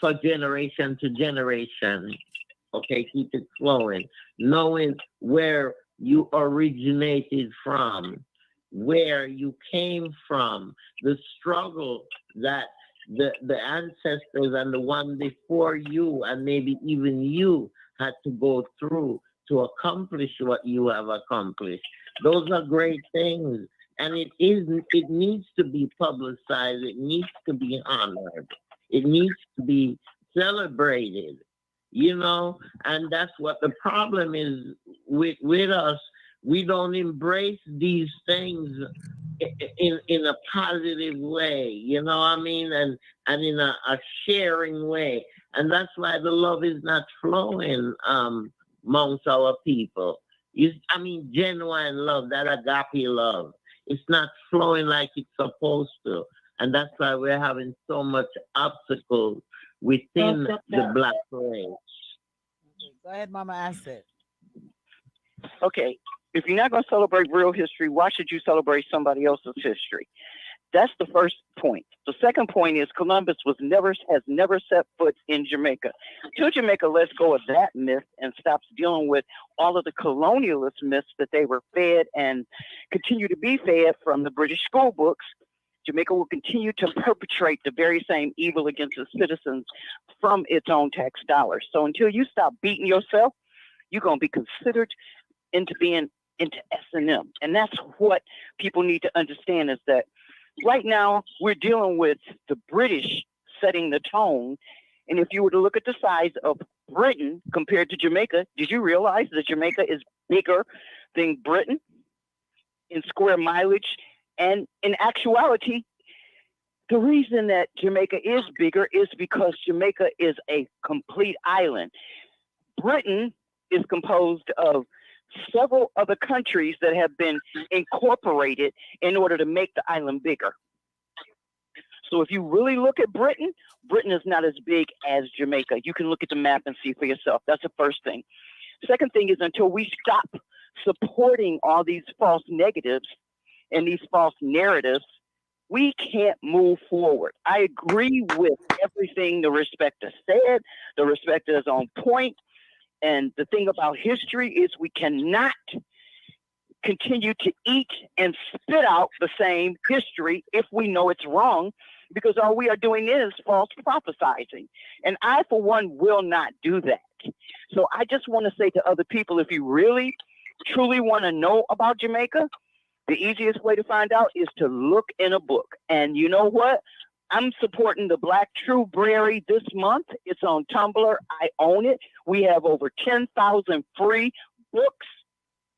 for generation to generation. Okay, keep it flowing, knowing where you originated from, where you came from, the struggle that the ancestors and the one before you and maybe even you had to go through to accomplish what you have accomplished. Those are great things. And it needs to be publicized, it needs to be honored, it needs to be celebrated. and that's what the problem is with us. We don't embrace these things in a positive way, what I mean, and in a sharing way, and that's why the love is not flowing amongst our people. I mean, genuine love, that agape love, it's not flowing like it's supposed to, and that's why we're having so much obstacles within the black race. Go ahead, Mama Acid. Okay, if you're not going to celebrate real history, why should you celebrate somebody else's history? That's the first point. The second point is Columbus has never set foot in Jamaica. Till Jamaica lets go of that myth and stops dealing with all of the colonialist myths that they were fed and continue to be fed from the British school books, Jamaica will continue to perpetrate the very same evil against its citizens from its own tax dollars. So until you stop beating yourself, you're going to be considered into being into S&M. And that's what people need to understand, is that right now we're dealing with the British setting the tone. And if you were to look at the size of Britain compared to Jamaica, did you realize that Jamaica is bigger than Britain in square mileage? And in actuality, the reason that Jamaica is bigger is because Jamaica is a complete island. Britain is composed of several other countries that have been incorporated in order to make the island bigger. So if you really look at Britain, Britain is not as big as Jamaica. You can look at the map and see for yourself. That's the first thing. Second thing is, until we stop supporting all these false negatives and these false narratives, we can't move forward. I agree with everything the Darespecta said. The Darespecta is on point. And the thing about history is we cannot continue to eat and spit out the same history if we know it's wrong, because all we are doing is false prophesizing. And I, for one, will not do that. So I just want to say to other people, if you really, truly want to know about Jamaica, the easiest way to find out is to look in a book. And you know what? I'm supporting the Black True Brary this month. It's on Tumblr. I own it. We have over 10,000 free books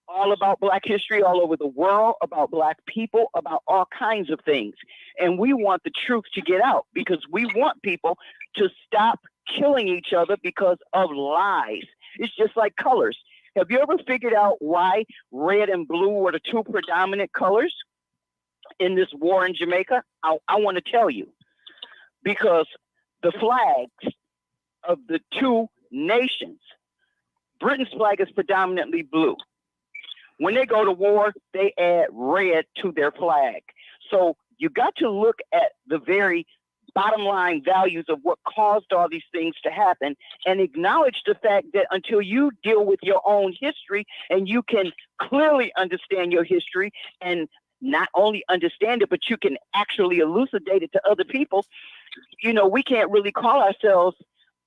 all about Black history all over the world, about Black people, about all kinds of things. And we want the truth to get out, because we want people to stop killing each other because of lies. It's just like colors. Have you ever figured out why red and blue were the two predominant colors in this war in Jamaica? I want to tell you. Because the flags of the two nations, Britain's flag is predominantly blue. When they go to war, they add red to their flag. So you got to look at the very bottom line values of what caused all these things to happen, and acknowledge the fact that until you deal with your own history and you can clearly understand your history, and not only understand it, but you can actually elucidate it to other people, we can't really call ourselves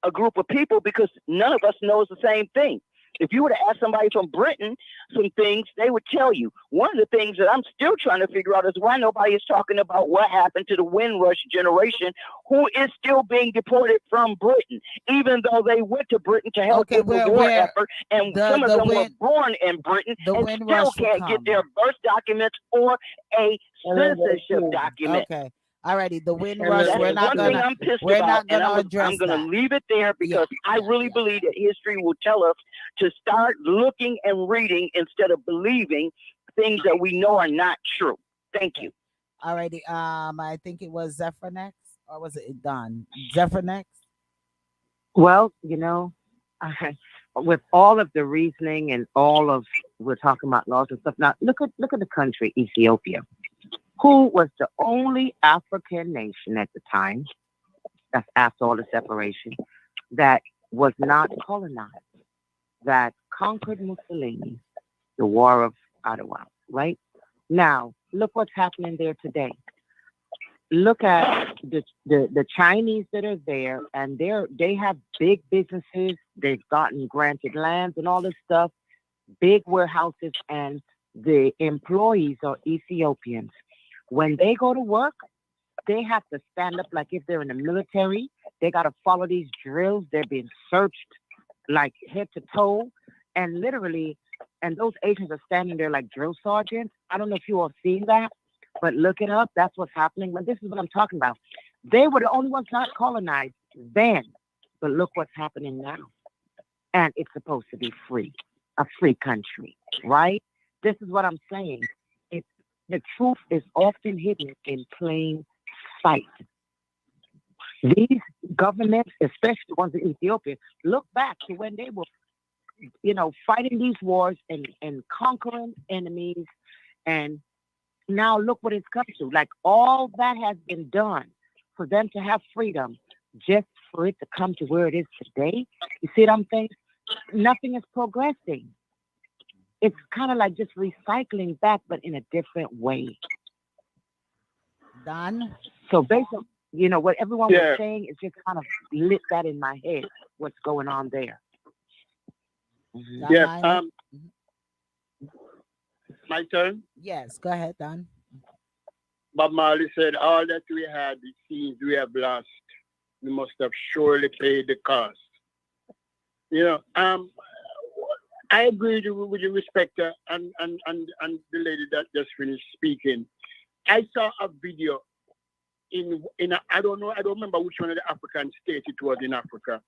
a group of people, because none of us knows the same thing. If you were to ask somebody from Britain some things, they would tell you. One of the things that I'm still trying to figure out is why nobody is talking about what happened to the Windrush generation, who is still being deported from Britain, even though they went to Britain to help with the war effort. And some of them were born in Britain and still can't get their birth documents or a citizenship document. Okay. Alrighty, the Windrush. We're not gonna address I'm gonna that. leave it there, because I really believe that history will tell us to start looking and reading instead of believing things that we know are not true. Thank you. Alrighty. I think it was Zephyr next, or was it Don? Zephyr next. Well, with all of the reasoning and all of, we're talking about laws and stuff. Now, look at the country, Ethiopia, who was the only African nation at the time, that's after all the separation, that was not colonized, that conquered Mussolini, the War of Ottawa, right? Now, look what's happening there today. Look at the Chinese that are there, and they have big businesses. They've gotten granted lands and all this stuff, big warehouses, and the employees are Ethiopians. When they go to work, they have to stand up like if they're in the military. They got to follow these drills. They're being searched like head to toe, and literally, and those agents are standing there like drill sergeants. I don't know if you all seen that, but look it up. That's what's happening. But this is what I'm talking about. They were the only ones not colonized then, but look what's happening now. And it's supposed to be free, a free country, right? This is what I'm saying. It's the truth is often hidden in plain sight. These governments, especially the ones in Ethiopia, look back to when they were, fighting these wars and conquering enemies. And now look what it's come to. Like all that has been done for them to have freedom, just for it to come to where it is today. You see what I'm saying? Nothing is progressing. It's kind of like just recycling back, but in a different way. Done. So basically, what everyone Yeah. was saying is just kind of lit that in my head, what's going on there. Don Yeah. Myler? My turn. Yes, go ahead, Don. Bob Marley said, "All that we had, it seems we have lost. We must have surely paid the cost." You know, I agree with the respecter and the lady that just finished speaking. I saw a video I don't remember which one of the African states it was in Africa,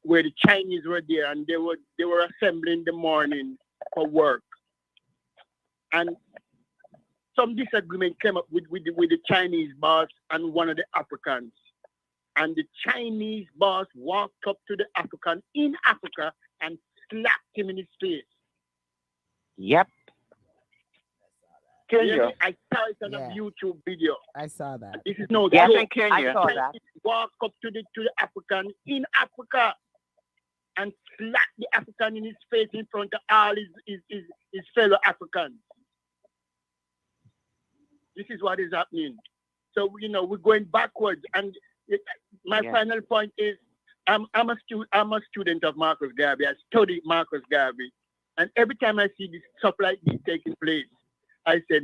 where the Chinese were there and they were assembling in the morning for work, and some disagreement came up with the Chinese boss and one of the Africans, and the Chinese boss walked up to the African in Africa and slapped him in his face. Yep. Kenya. I saw it on Yeah. a YouTube video. I saw that. This is no Yes, joke. in Kenya. I saw that. Chinese walk up to the African in Africa and slap the African in his face in front of all his fellow Africans. This is what is happening. So we're going backwards. And my Yeah. final point is, I'm a student of Marcus Garvey. I study Marcus Garvey, and every time I see this stuff like this taking place, I said,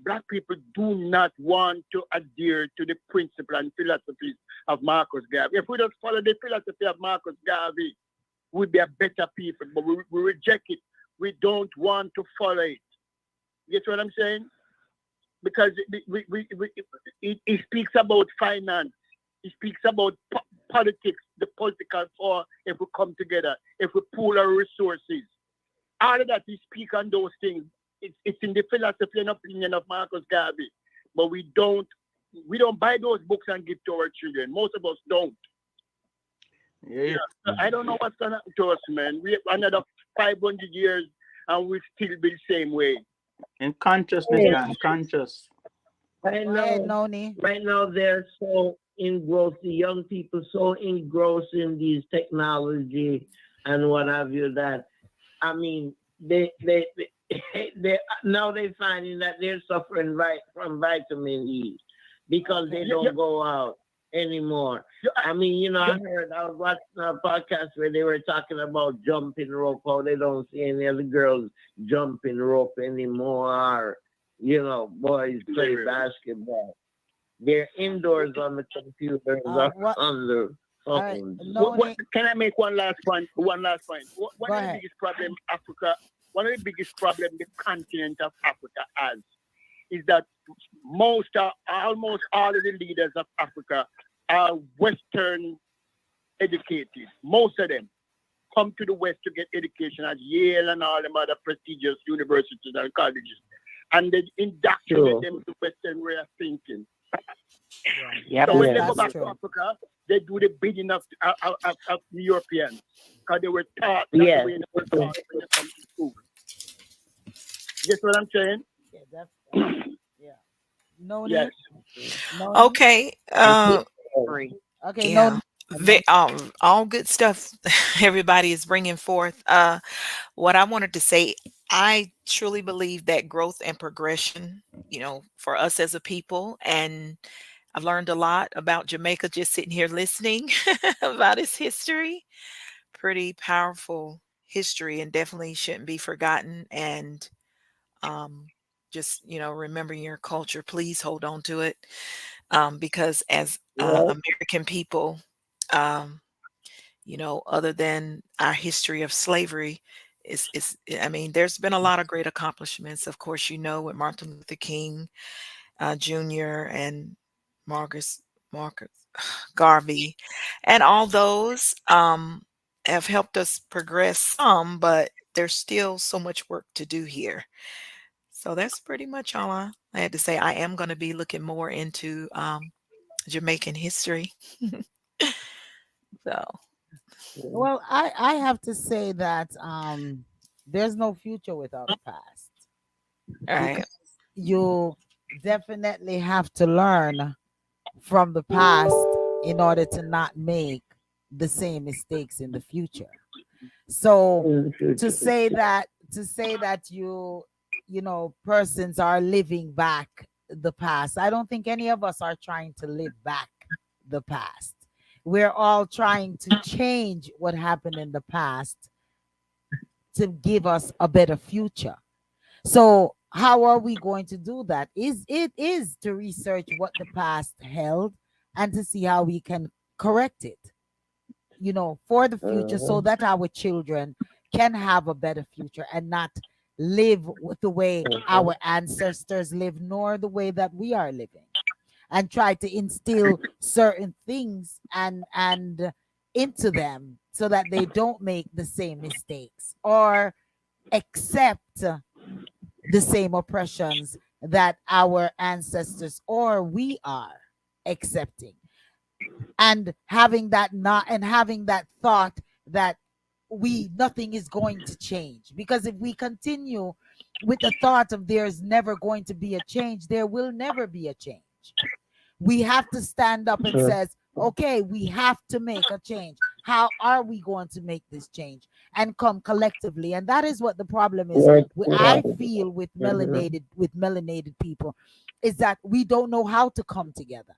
black people do not want to adhere to the principle and philosophies of Marcus Garvey. If we just follow the philosophy of Marcus Garvey, we'd be a better people. But we reject it. We don't want to follow it. You get what I'm saying? Because it speaks about finance. It speaks about politics, the political for if we come together, if we pool our resources. All of that, we speak on those things. It's in the philosophy and opinion of Marcus Garvey. But we don't buy those books and give to our children. Most of us don't. Yeah. So I don't know what's going to happen to us, man. We have another 500 years and we still be the same way. In consciousness, and conscious. Right Go ahead, now, Noni. they're so engrossed, the young people so engrossed in these technology and what have you that, I mean, they now they're finding that they're suffering from vitamin E because they don't go out anymore. I mean, I was watching a podcast where they were talking about jumping rope, how they don't see any of the girls jumping rope anymore. Boys play basketball. They're indoors on the computers, on the right, phones. Noni. Can I make one last point? One of Go the ahead. biggest problem the continent of Africa has is that almost all of the leaders of Africa are Western educated. Most of them come to the West to get education at Yale and all them other prestigious universities and colleges. And they indoctrinate them to Western way of thinking. Yep. So when they go That's back true. to Africa, they do the bidding of the Europeans because they were taught that Yes. the way they were taught when they come to school. Get what I'm saying? Yeah, that's yeah. Noni. Yes. Noni. Okay. Free. Okay, Yeah. Noni. All good stuff everybody is bringing forth. What I wanted to say, I truly believe that growth and progression, for us as a people, and I've learned a lot about Jamaica just sitting here listening about its history. Pretty powerful history and definitely shouldn't be forgotten. And just, remembering your culture, please hold on to it. Because as American people, um, other than our history of slavery, I mean, there's been a lot of great accomplishments. Of course, with Martin Luther King Jr. and Marcus Marcus Garvey, and all those have helped us progress some, but there's still so much work to do here. So that's pretty much all I had to say. I am going to be looking more into Jamaican history. So, Well, I have to say that there's no future without a past, all right. because you definitely have to learn from the past in order to not make the same mistakes in the future. So In the to future. say that persons are living back the past, I don't think any of us are trying to live back the past. We're all trying to change what happened in the past to give us a better future. So how are we going to do that? Is to research what the past held and to see how we can correct it, for the future, so Uh-huh. that our children can have a better future and not live with the way Uh-huh. our ancestors lived, nor the way that we are living, and try to instill certain things and into them so that they don't make the same mistakes or accept the same oppressions that our ancestors or we are accepting, and having that thought that we nothing is going to change, because if we continue with the thought of there's never going to be a change, there will never be a change. We have to stand up and Sure. says, okay, we have to make a change. How are we going to make this change and come collectively? And that is what the problem is. Right. I Right. feel with Mhm. melanated people is that we don't know how to come together.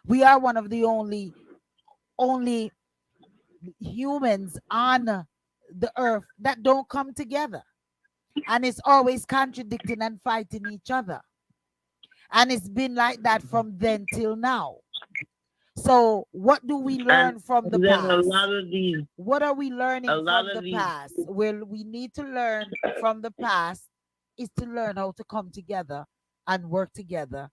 We are one of the only humans on the earth that don't come together, and it's always contradicting and fighting each other, and it's been like that from then till now. So what do we And learn from the then a past? lot of these, What are we a learning lot from of the these, past? Well, we need to learn from the past is to learn how to come together and work together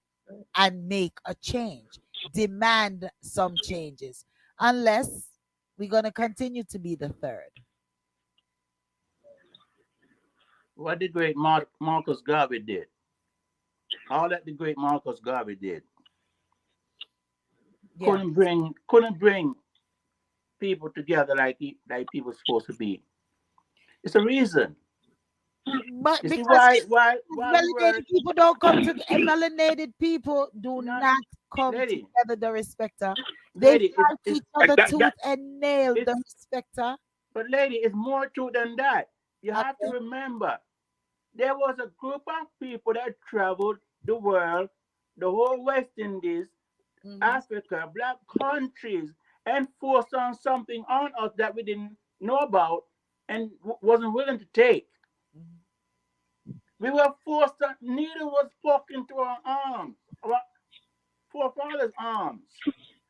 and make a change, demand some changes, unless we're going to continue to be the third. What the great Marcus Garvey did, all that the great Marcus Garvey did, Yeah. couldn't bring people together like like people supposed to be. It's a reason. But You see because why the world melanated people don't come to melanated people do not not come lady together, the respecter. They lady fight it's each other That, tooth that, and nail, the it's respecter. but lady, it's more true than that. You have to Okay. remember there was a group of people that traveled the world, the whole West Indies, Hmm. Africa, black countries, and forced on something on us that we didn't know about and wasn't willing to take. We were forced to, needle was poked into our arms, our forefathers' arms.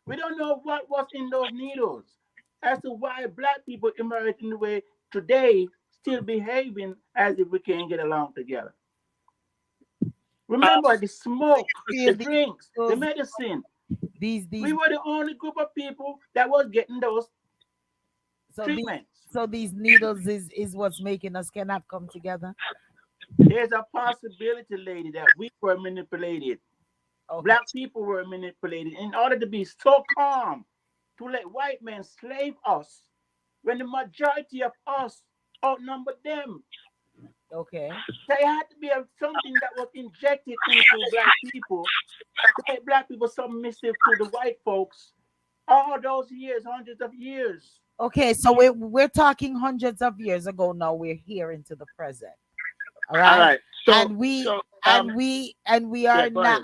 We don't know what was in those needles as to why black people emerged in the way today, still behaving as if we can't get along together. uh, Remember the So smoke, you the feel drinks, the those medicine. We these were the only group of people that was getting those so these treatments. so these needles is what's making us cannot come together. There's a possibility, lady, that we were manipulated. Okay. Black people were manipulated in order to be so calm to let white men slave us when the majority of us outnumbered them. Okay. There had to be something that was injected into black people to make black people submissive to the white folks all those years, hundreds of years. Okay. So we're talking hundreds of years ago now. We're here into the present. All all right. right. And we So, yeah, are go now ahead.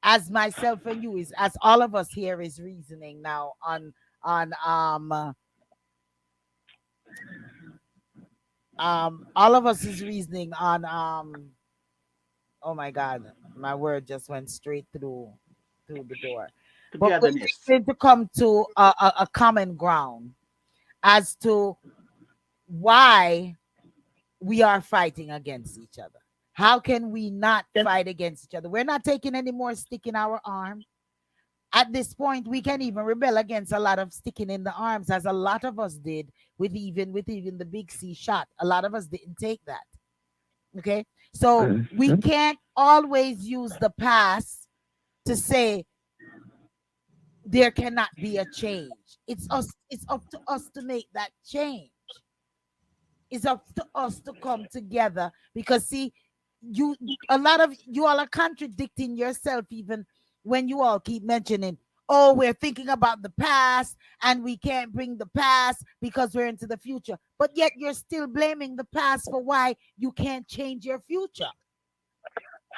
as myself and you is as all of us here is reasoning now on all of us is reasoning on oh my god, my word just went straight through the door. but we're togetherness. going to come to a common ground as to why we are fighting against each other. How can we not fight against each other? We're not taking any more stick in our arm. At this point, we can even rebel against a lot of sticking in the arms, as a lot of us did with even the big C shot. A lot of us didn't take that. Okay, so we can't always use the past to say there cannot be a change. It's us. It's up to us to make that change. It's up to us to come together, because see, a lot of you all are contradicting yourself even when you all keep mentioning, oh, we're thinking about the past and we can't bring the past because we're into the future, but yet you're still blaming the past for why you can't change your future.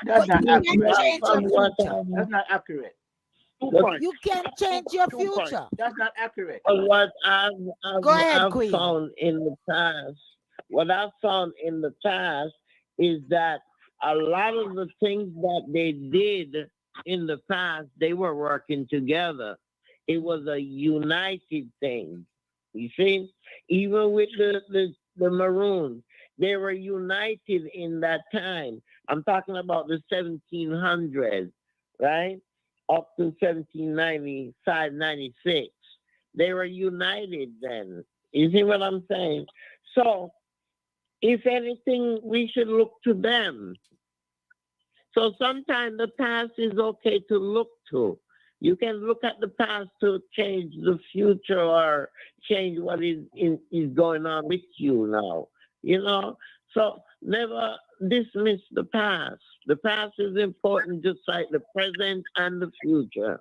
That's not You can't accurate. change your future. That's not accurate. You can't change your future. That's not accurate. What Go ahead, I've Queen. found in the past, what I've found in the past is that a lot of the things that they did in the past, they were working together. It was a united thing. You see, even with the Maroons, they were united in that time. I'm talking about the 1700s, right? Up to 1795, 96. They were united then. You see what I'm saying? So, if anything, we should look to them. So sometimes the past is okay to look to. You can look at the past to change the future or change what is going on with you now. You know? So never dismiss the past. The past is important just like the present and the future.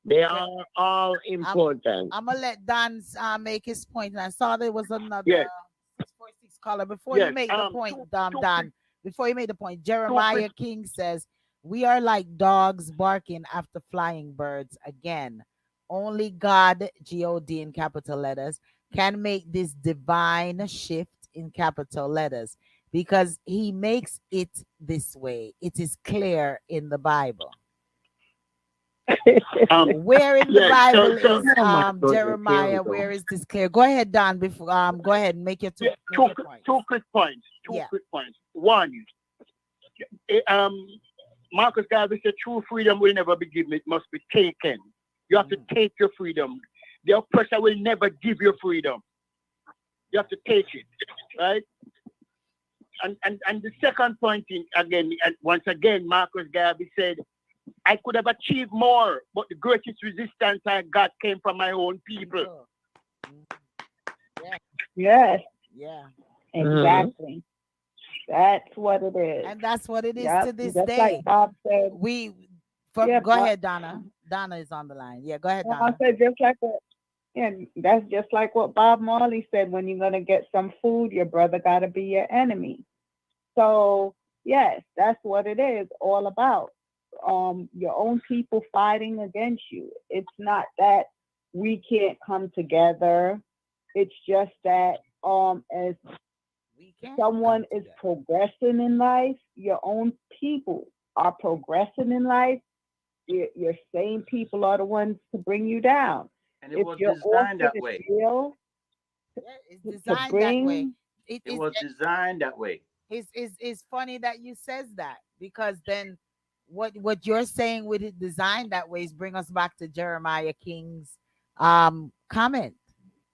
They are all important. I'm gonna let Don make his point. And I saw there was another Yes. 646 caller. Before Yes, you make the point, Don, quick- before you make the point, Jeremiah King says, we are like dogs barking after flying birds again. Only God, G-O-D in capital letters, can make this divine shift in capital letters, because he makes it this way. It is clear in the Bible. Where in the Bible is Jeremiah? Where is this clear? Go ahead, Don. Before go ahead and make your two points. Two quick points. Quick points. One, Marcus Garvey said, true freedom will never be given, it must be taken. You have to take your freedom. The oppressor will never give you freedom. You have to take it, right? And the second point, once again, Marcus Garvey said, I could have achieved more, but the greatest resistance I got came from my own people. Yes. Yeah. Exactly. That's what it is. And that's what it is to this just day. Like Bob said, go ahead, Donna. Donna is on the line. Yeah, go ahead, Donna. I said that's just like what Bob Marley said. When you're gonna get some food, your brother gotta be your enemy. So yes, that's what it is all about. Your own people fighting against you. It's not that we can't come together. It's just that as someone is progressing in life, your own people are progressing in life. Your same people are the ones to bring you down. And it was designed that way. It's designed that way. It was designed that way. It's funny that you says that, because then what you're saying with it designed that way is bring us back to Jeremiah King's comment.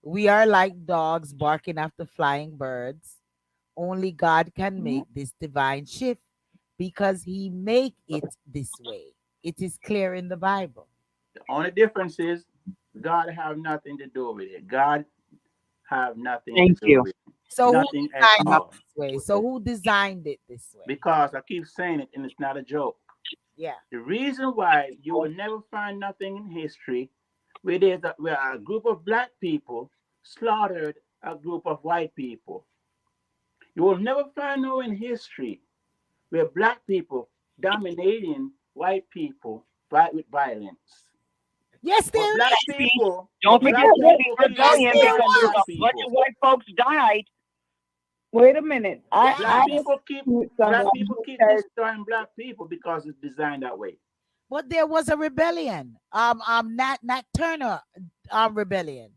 We are like dogs barking after flying birds. Only God can make this divine shift, because he make it this way. It is clear in the Bible. The only difference is God have nothing to do with it. God have nothing to do with it. So nothing who designed at all. it this way? So who designed it this way? Because I keep saying it, and it's not a joke. Yeah. The reason why you will never find nothing in history where a group of black people slaughtered a group of white people. You will never find no in history where black people dominating white people fight with violence. Yes, there is. Black people. Don't forget the rebellion, because a bunch of white folks died. Wait a minute. Black people keep destroying black people because it's designed that way. But there was a rebellion. Nat Turner, rebellion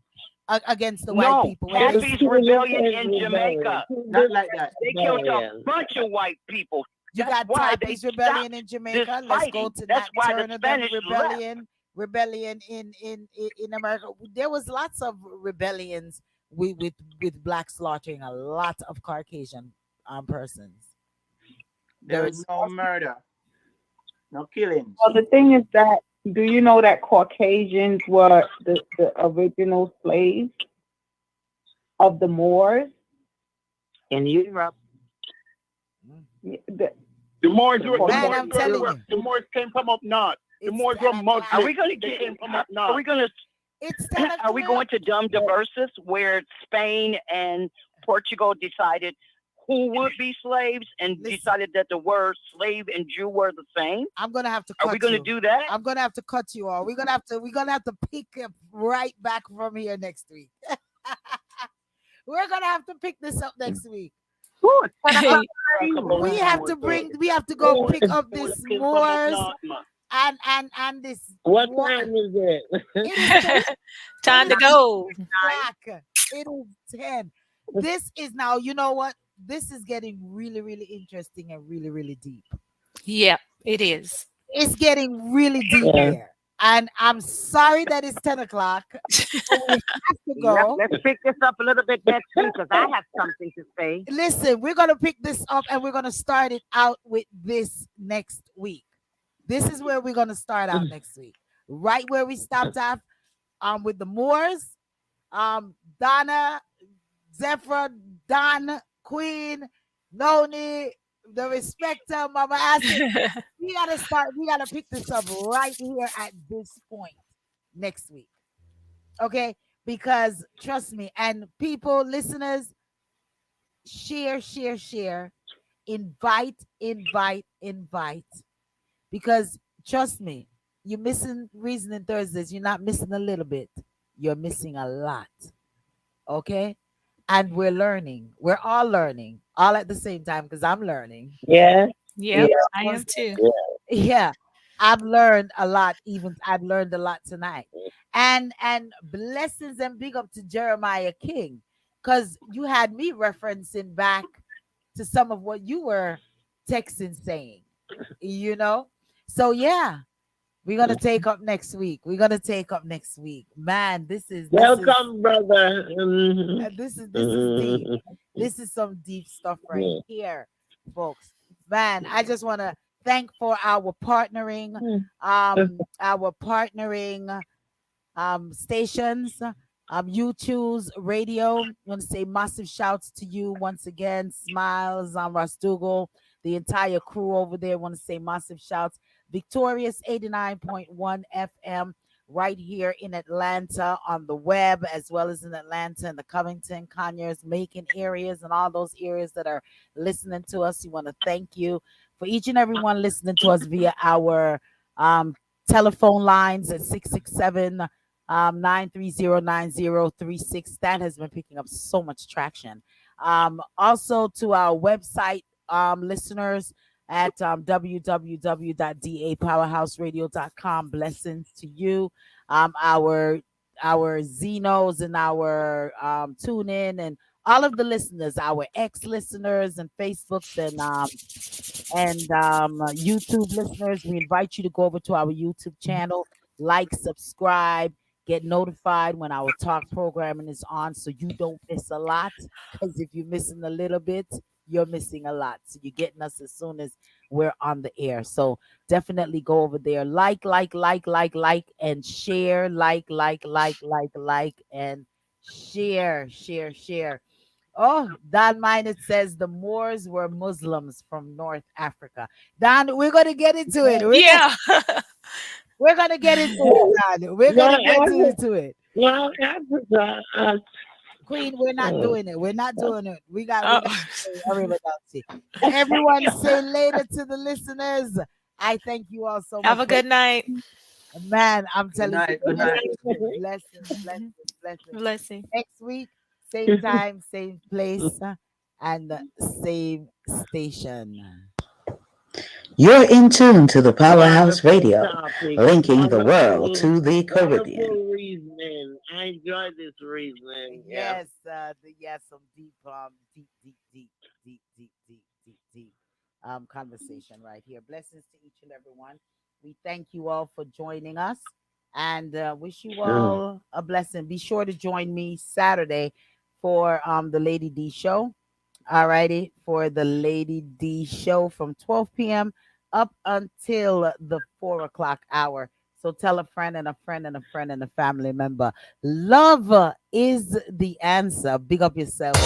against the white No, people. When they, Happy's rebellion in Rebellion. Jamaica. Not like that. They killed a Rebellion. bunch of white people. you That's got why they Tappy's rebellion stopped in this Jamaica. Let's go fighting. to That's Nat why the Turner, them Spanish left. rebellion in America. There was lots of rebellions with black slaughtering a lot of Caucasian persons. There There is is no murder, no killings. Well, the thing is that, do you know that Caucasians were the original slaves of the Moors? In Europe. The, The Moors were the Man, Moors I'm telling were you. the Moors came from up north. The It's Moors were 10 Muslims. Are we o'clock. gonna They get? came from up Are we north. gonna? It's 10 Are we o'clock. going to Dum Diversus, where Spain and Portugal decided who would be slaves and Listen. decided that the word slave and Jew were the same? I'm gonna have to Are cut we going to you. do that? I'm gonna have to cut you off. We're gonna have to pick up right back from here next week. We're gonna have to pick this up next week. Ooh, it's 10 o'clock already? We have to we have to go pick up this Came from up Moors north, man. and this What Moor- time is it? It is Time to go. o'clock. It is 10. This is now, you know what? This is getting really, really interesting and really, really deep. Yeah, it is. It's getting really deep Yeah. here. And I'm sorry that it's 10 o'clock. But we have to Yep, go. let's pick this up a little bit next week because I have something to say. Listen, we're going to pick this up and we're going to start it out with this next week. This is where we're going to start out next week. Right where we stopped off with the Moors, Donna, Zephyr, Don, Queen, Noni, the Respecta, Mama Acid. We gotta pick this up right here at this point next week. Okay? Because trust me, and people, listeners, share, invite. Because trust me, you're missing Reasoning Thursdays. You're not missing a little bit, you're missing a lot. Okay? And we're learning. We're all learning all at the same time because I'm learning. Yeah. Yep, I am too. Yeah, I've learned a lot. Even I've learned a lot tonight. And blessings and big up to Jeremiah King, because you had me referencing back to some of what you were texting saying. You know, so yeah, we're gonna take up next week. Man, this is Welcome, brother. this is deep. This is some deep stuff right here, folks. Man, I just want to thank for our partnering stations, YouTube's radio. I want to say massive shouts to you once again. Smiles, Rastugo, the entire crew over there. Want to say massive shouts. Victorious 89.1 FM right here in Atlanta on the web, as well as in Atlanta and the Covington, Conyers, Macon areas, and all those areas that are listening to us. We want to thank you for each and every one listening to us via our telephone lines at 667 9309036. That has been picking up so much traction. Also to our website listeners at www.dapowerhouseradio.com. Blessings to you. Our Zenos and our tune in and all of the listeners, our ex-listeners and Facebooks and YouTube listeners. We invite you to go over to our YouTube channel, like, subscribe, get notified when our talk programming is on so you don't miss a lot. Because if you're missing a little bit, you're missing a lot. So you're getting us as soon as we're on the air. So definitely go over there, like, and share, like, and share. Oh, Don Minot says the Moors were Muslims from North Africa. Don, we're gonna get into it. Yeah. We're gonna get into it, Don. We're gonna get into it. Well, Africa. Queen, we're not doing it. We're not doing it. We got Oh. everyone say later to the listeners. I thank you all so much. Have a good night. Man, I'm telling you. Good night. Blessings. Blessing. Next week, same time, same place, and same station. You're in tune to the Powerhouse Radio, Topic. linking the world to the Caribbean. Wonderful reasoning. I enjoy this reasoning. Yeah. Yes, yes, some deep conversation right here. Blessings to each and every one. We thank you all for joining us and wish you all a blessing. Be sure to join me Saturday for the Lady D show. All righty, for the Lady D show from 12 p.m. up until the 4 o'clock hour. So tell a friend and a friend and a friend and a family member. Love is the answer. Big up yourself.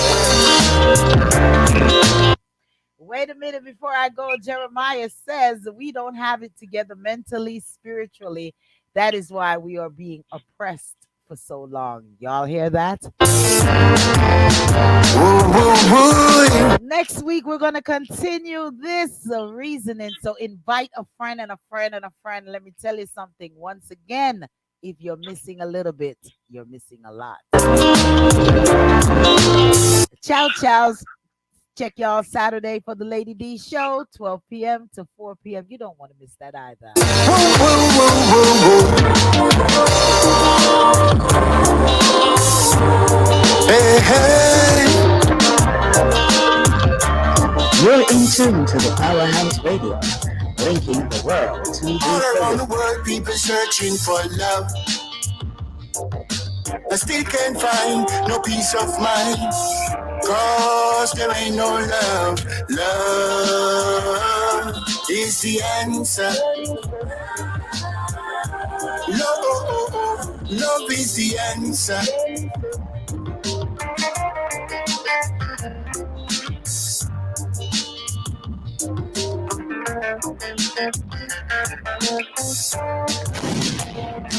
Wait a minute before I go. Jeremiah says we don't have it together mentally, spiritually. That is why we are being oppressed for so long. Y'all hear that? Next week, we're going to continue this reasoning. So invite a friend and a friend and a friend. Let me tell you something. Once again, if you're missing a little bit, you're missing a lot. Ciao, ciao. Check y'all Saturday for the Lady D show, 12 p.m. to 4 p.m. You don't want to miss that either. Hey, hey. You're in tune to the Powerhouse Radio, linking the world to the All around the Caribbean. world, people searching for love. I still can't find no peace of mind. Cause there ain't no love. Love is the answer. Love is the answer.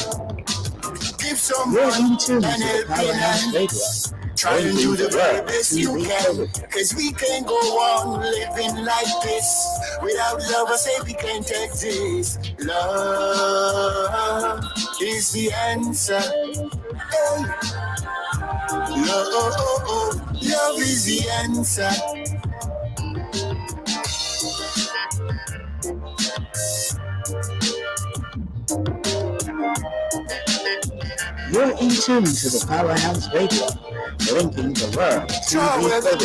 Give You're someone in tune to an the helping Powerhouse hand. Radio, Try and linking do the the very world best to you the can. Caribbean. Cause we can't go on living like this. Without love, I say we can't exist. Love is the answer. Hey. Love is the answer. You're in tune to the Powerhouse Radio, linking the world to the Caribbean.